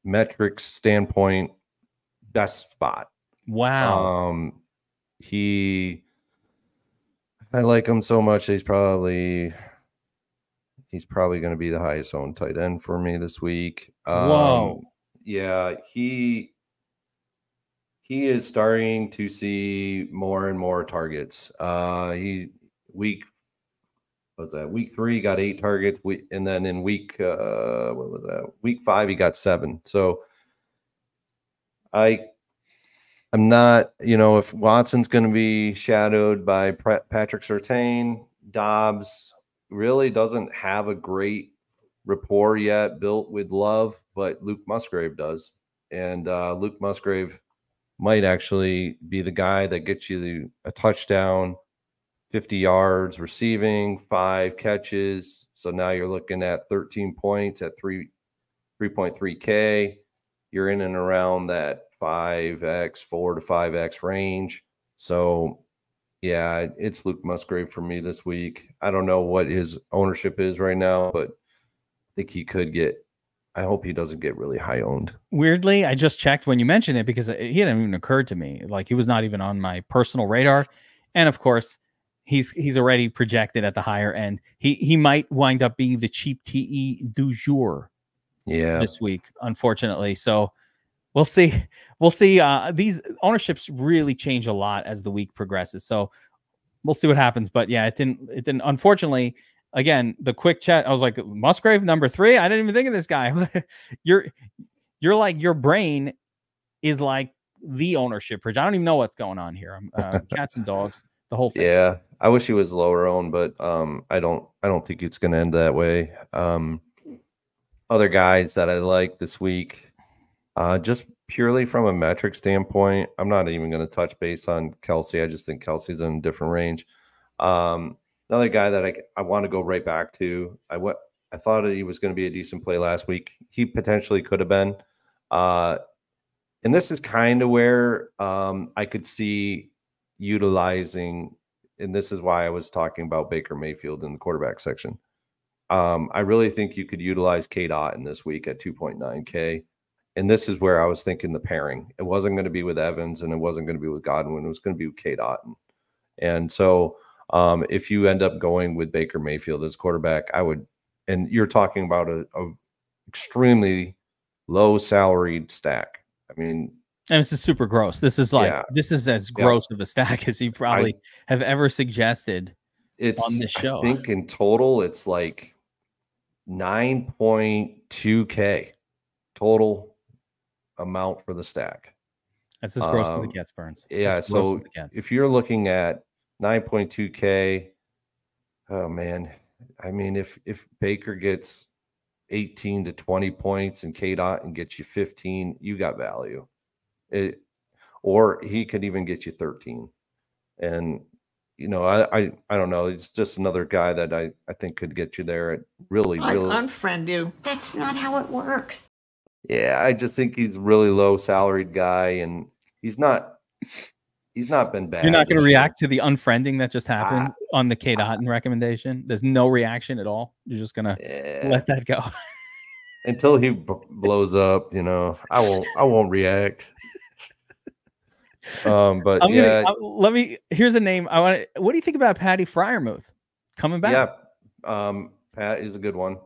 metrics standpoint best spot. Wow. I like him so much. He's probably going to be the highest owned tight end for me this week. Whoa. Yeah, he is starting to see more and more targets. Week 3 got 8 targets, and then in week 5 he got 7. So I'm not, you know, if Watson's going to be shadowed by Patrick Surtain, Dobbs really doesn't have a great rapport yet built with Love, but Luke Musgrave does, and Luke Musgrave might actually be the guy that gets you a touchdown, 50 yards receiving, 5 catches. So now you're looking at 13 points at 3.3K. You're in and around that 5x, 4 to 5x range. So yeah, it's Luke Musgrave for me this week. I don't know what his ownership is right now, but I think he could get, I hope he doesn't get really high owned. Weirdly, I just checked when you mentioned it because he hadn't even occurred to me. Like he was not even on my personal radar. And of course, he's already projected at the higher end. He might wind up being the cheap TE du jour this week, unfortunately. So we'll see. We'll see. These ownerships really change a lot as the week progresses. So we'll see what happens. But yeah, it didn't. Unfortunately, again, the quick chat, I was like, Musgrave number 3. I didn't even think of this guy. You're like, your brain is like the ownership bridge. I don't even know what's going on here. Cats and dogs, the whole thing. Yeah, I wish he was lower owned, but I don't think it's going to end that way. Other guys that I like this week, just purely from a metric standpoint, I'm not even going to touch base on Kelsey. I just think Kelsey's in a different range. Another guy that I want to go right back to. I thought he was going to be a decent play last week. He potentially could have been. And this is kind of where I could see utilizing, and this is why I was talking about Baker Mayfield in the quarterback section. I really think you could utilize Cade Otton this week at 2.9K. And this is where I was thinking the pairing. It wasn't going to be with Evans and it wasn't going to be with Godwin. It was going to be with Cade Otton. And so if you end up going with Baker Mayfield as quarterback, I would, and you're talking about a extremely low salaried stack. I mean, and this is super gross. This is like, this is as gross of a stack as you probably have ever suggested on this show. I think in total, it's like 9.2K total amount for the stack. That's as gross as it gets, Burns. Yeah. So if you're looking at 9.2K, oh man, I mean, if Baker gets 18 to 20 points and Cade Otton gets you 15, you got value. Or he could even get you 13. And you know, I don't know. It's just another guy that I think could get you there at really. Unfriend you. That's not how it works. Yeah, I just think he's a really low salaried guy, and he's not been bad. You're not going to react to the unfriending that just happened on the Cade Otton recommendation. There's no reaction at all. You're just going to let that go until he blows up. You know, I won't react. But here's a name I want. What do you think about Patty Freiermuth coming back? Yeah, Pat is a good one.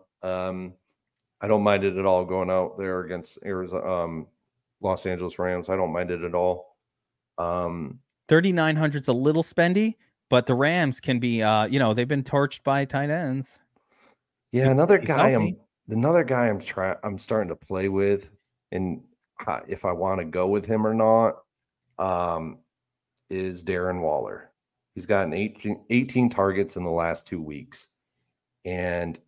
I don't mind it at all going out there against Los Angeles Rams. I don't mind it at all. 3,900 is a little spendy, but the Rams can be, they've been torched by tight ends. Yeah, another guy I'm starting to play with, and if I want to go with him or not, is Darren Waller. He's gotten 18 targets in the last 2 weeks, and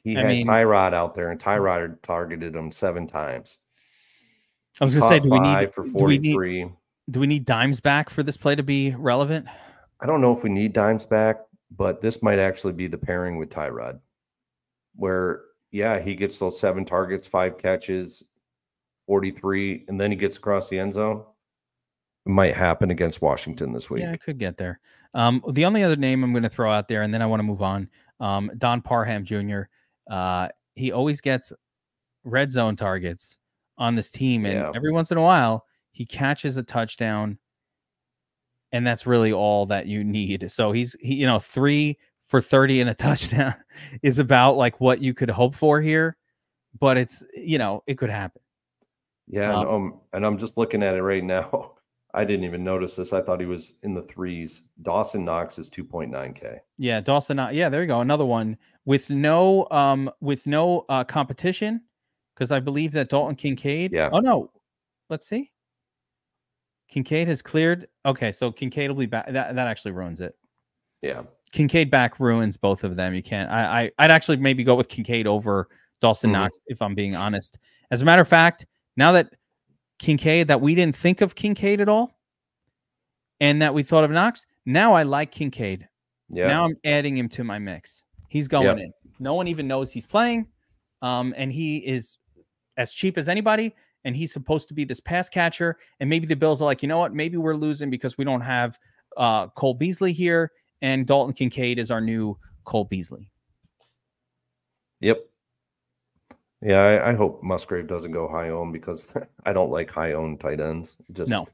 he had Tyrod out there, and Tyrod targeted him 7 times. I was going to say, do we need Dimes back for this play to be relevant? I don't know if we need Dimes back, but this might actually be the pairing with Tyrod, where he gets those 7 targets, 5 catches, 43, and then he gets across the end zone. It might happen against Washington this week. Yeah, it could get there. The only other name I'm going to throw out there, and then I want to move on, Don Parham Jr. He always gets red zone targets on this team, and every once in a while he catches a touchdown, and that's really all that you need. So he 3 for 30 and a touchdown is about like what you could hope for here, but it's it could happen. Yeah, and I'm just looking at it right now. I didn't even notice this. I thought he was in the 3s. Dawson Knox is 2.9K. Yeah, Dawson Knox. Yeah, there you go. Another one with no competition, because I believe that Dalton Kincaid. Yeah. Oh no, let's see. Kincaid has cleared. Okay, so Kincaid will be back. That actually ruins it. Yeah. Kincaid back ruins both of them. You can't. I'd actually maybe go with Kincaid over Dawson Knox, if I'm being honest. As a matter of fact, now that Kincaid, that we didn't think of Kincaid at all, and that we thought of Knox, Now I like Kincaid. Yeah. Now I'm adding him to my mix. He's going in. No one even knows he's playing. And he is as cheap as anybody. And he's supposed to be this pass catcher. And maybe the Bills are like, you know what? Maybe we're losing because we don't have Cole Beasley here. And Dalton Kincaid is our new Cole Beasley. Yep. Yeah, I hope Musgrave doesn't go high owned because I don't like high owned tight ends. No.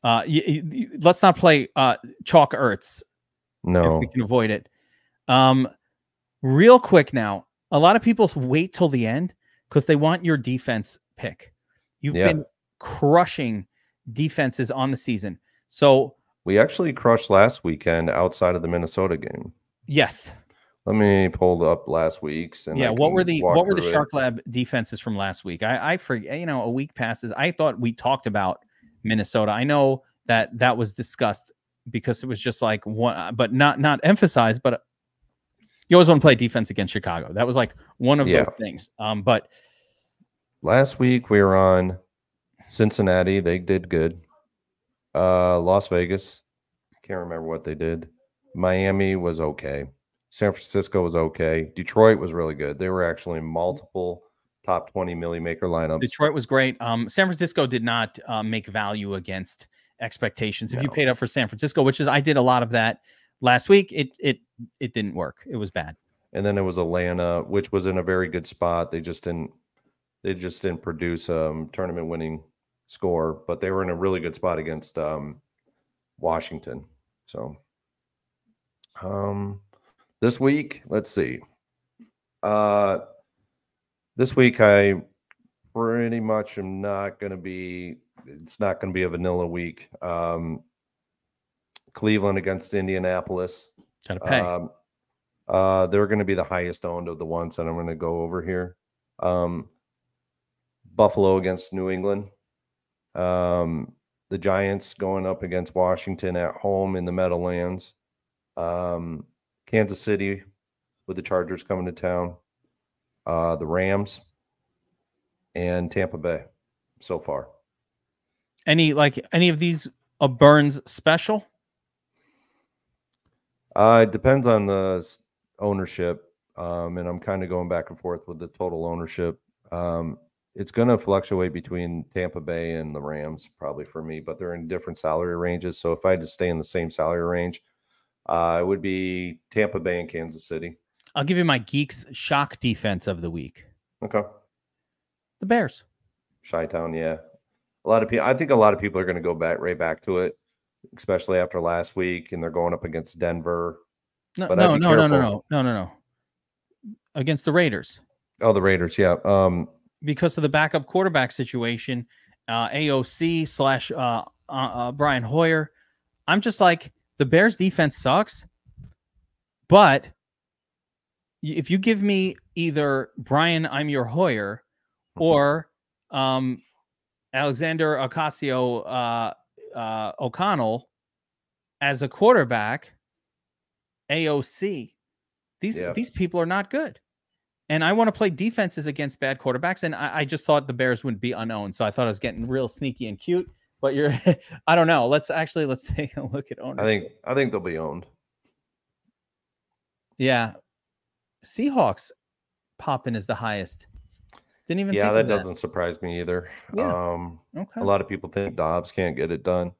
Let's not play chalk Ertz. No. If we can avoid it. Real quick now, a lot of people wait till the end because they want your defense pick. You've been crushing defenses on the season. So we actually crushed last weekend outside of the Minnesota game. Yes. Let me pull up last week's. And what were the Shark Lab defenses from last week? I forget, a week passes. I thought we talked about Minnesota. I know that was discussed because it was just like one, but not emphasized, but you always want to play defense against Chicago. That was like one of those things. But last week we were on Cincinnati. They did good. Las Vegas, can't remember what they did. Miami was okay. San Francisco was okay. Detroit was really good. They were actually multiple top 20 milli maker lineups. Detroit was great. San Francisco did not make value against expectations. If you paid up for San Francisco, which is I did a lot of that last week, it didn't work. It was bad. And then it was Atlanta, which was in a very good spot. They just didn't produce tournament winning score, but they were in a really good spot against Washington. So this week, let's see. This week I pretty much am not going to be. It's not going to be a vanilla week. Cleveland against Indianapolis. Got to pay. They're going to be the highest owned of the ones that I'm going to go over here. Buffalo against New England. The Giants going up against Washington at home in the Meadowlands. Kansas City with the Chargers coming to town. The Rams and Tampa Bay so far. Any of these a Burns special? It depends on the ownership, and I'm kind of going back and forth with the total ownership. It's going to fluctuate between Tampa Bay and the Rams probably for me, but they're in different salary ranges. So if I had to stay in the same salary range, it would be Tampa Bay and Kansas City. I'll give you my Geek's shock defense of the week. Okay. The Bears. Chi-Town, yeah. I think a lot of people are going to go right back to it, especially after last week, and they're going up against Denver. No. Against the Raiders. Oh, the Raiders, yeah. Because of the backup quarterback situation, AOC / Brian Hoyer. I'm just like, the Bears defense sucks, but if you give me either Brian, I'm your Hoyer, or Alexander Ocasio O'Connell as a quarterback, AOC, these people are not good. And I want to play defenses against bad quarterbacks. And I just thought the Bears wouldn't be unowned. So I thought I was getting real sneaky and cute. But I don't know. Let's take a look at ownership. I think they'll be owned. Yeah. Seahawks popping is the highest. Didn't even think that of that. Doesn't surprise me either. Yeah. A lot of people think Dobbs can't get it done.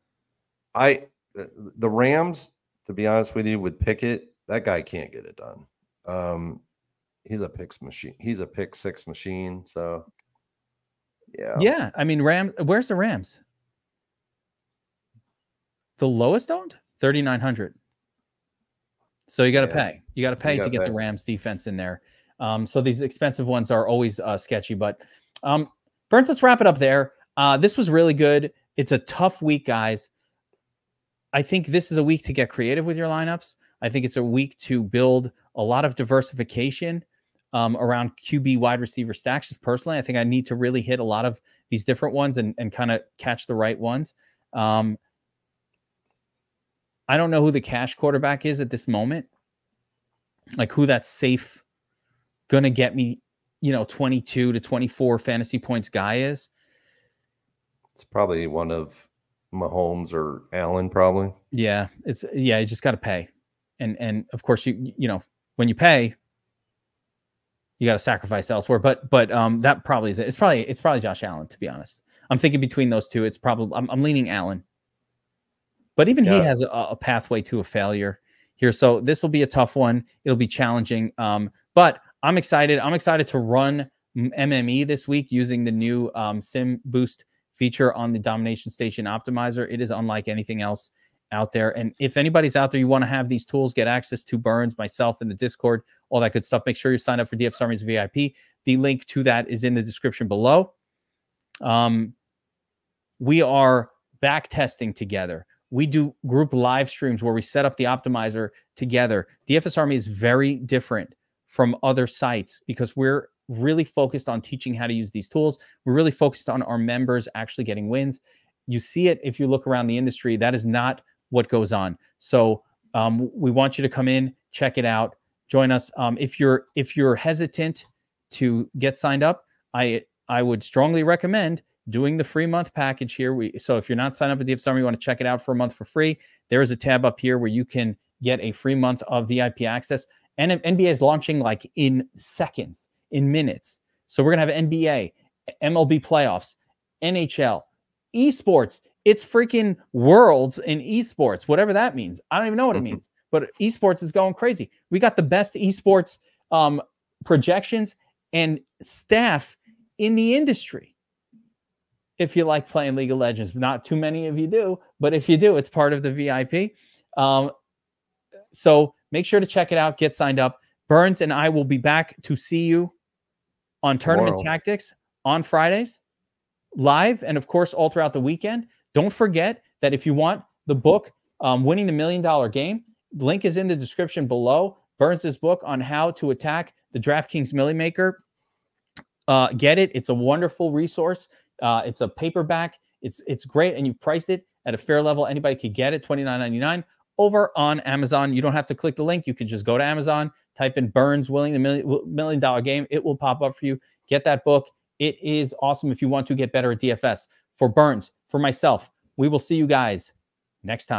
The Rams, to be honest with you, with Pickett, that guy can't get it done. He's a pick machine. He's a pick six machine. So, yeah. Yeah. I mean, where's the Rams? The lowest owned? 3,900. So you got to pay. You got to pay to get the Rams defense in there. So these expensive ones are always sketchy. But Burns, let's wrap it up there. This was really good. It's a tough week, guys. I think this is a week to get creative with your lineups. I think it's a week to build a lot of diversification around QB wide receiver stacks. Just personally, I think I need to really hit a lot of these different ones and kind of catch the right ones. I don't know who the cash quarterback is at this moment, like who that's safe going to get me, 22 to 24 fantasy points guy is. It's probably one of Mahomes or Allen, probably. Yeah, you just got to pay, and of course you know when you pay, you got to sacrifice elsewhere. But that probably is it. It's probably Josh Allen, to be honest. I'm thinking between those two. It's probably I'm leaning Allen, but even he has a pathway to a failure here. So this will be a tough one. It'll be challenging. But I'm excited. I'm excited to run MME this week using the new Sim Boost feature on the Domination Station Optimizer. It is unlike anything else out there. And if anybody's out there, you want to have these tools, get access to Burns, myself in the Discord, all that good stuff, make sure you sign up for DFS Army's VIP. The link to that is in the description below. We are back testing together. We do group live streams where we set up the optimizer together. DFS Army is very different from other sites because we're really focused on teaching how to use these tools. We're really focused on our members actually getting wins. You see it if you look around the industry. That is not what goes on. So we want you to come in, check it out, join us. If you're hesitant to get signed up, I would strongly recommend doing the free month package here. So if you're not signed up at DFS Army, you want to check it out for a month for free, there is a tab up here where you can get a free month of VIP access. And NBA is launching like in seconds, in minutes. So we're going to have NBA, MLB playoffs, NHL, esports. It's freaking worlds in esports, whatever that means. I don't even know what it means, but esports is going crazy. We got the best esports projections and staff in the industry. If you like playing League of Legends, not too many of you do, but if you do, it's part of the VIP. So make sure to check it out, get signed up. Burns and I will be back to see you on Tournament Tactics on Fridays, live, and of course, all throughout the weekend. Don't forget that if you want the book, Winning the $1 Million Game, the link is in the description below. Burns' book on how to attack the DraftKings Millie Maker. Get it. It's a wonderful resource. It's a paperback. It's great, and you've priced it at a fair level. Anybody could get it, $29.99 over on Amazon. You don't have to click the link. You can just go to Amazon, type in Burns Winning the $1 Million Game. It will pop up for you. Get that book. It is awesome if you want to get better at DFS. For Burns, for myself, we will see you guys next time.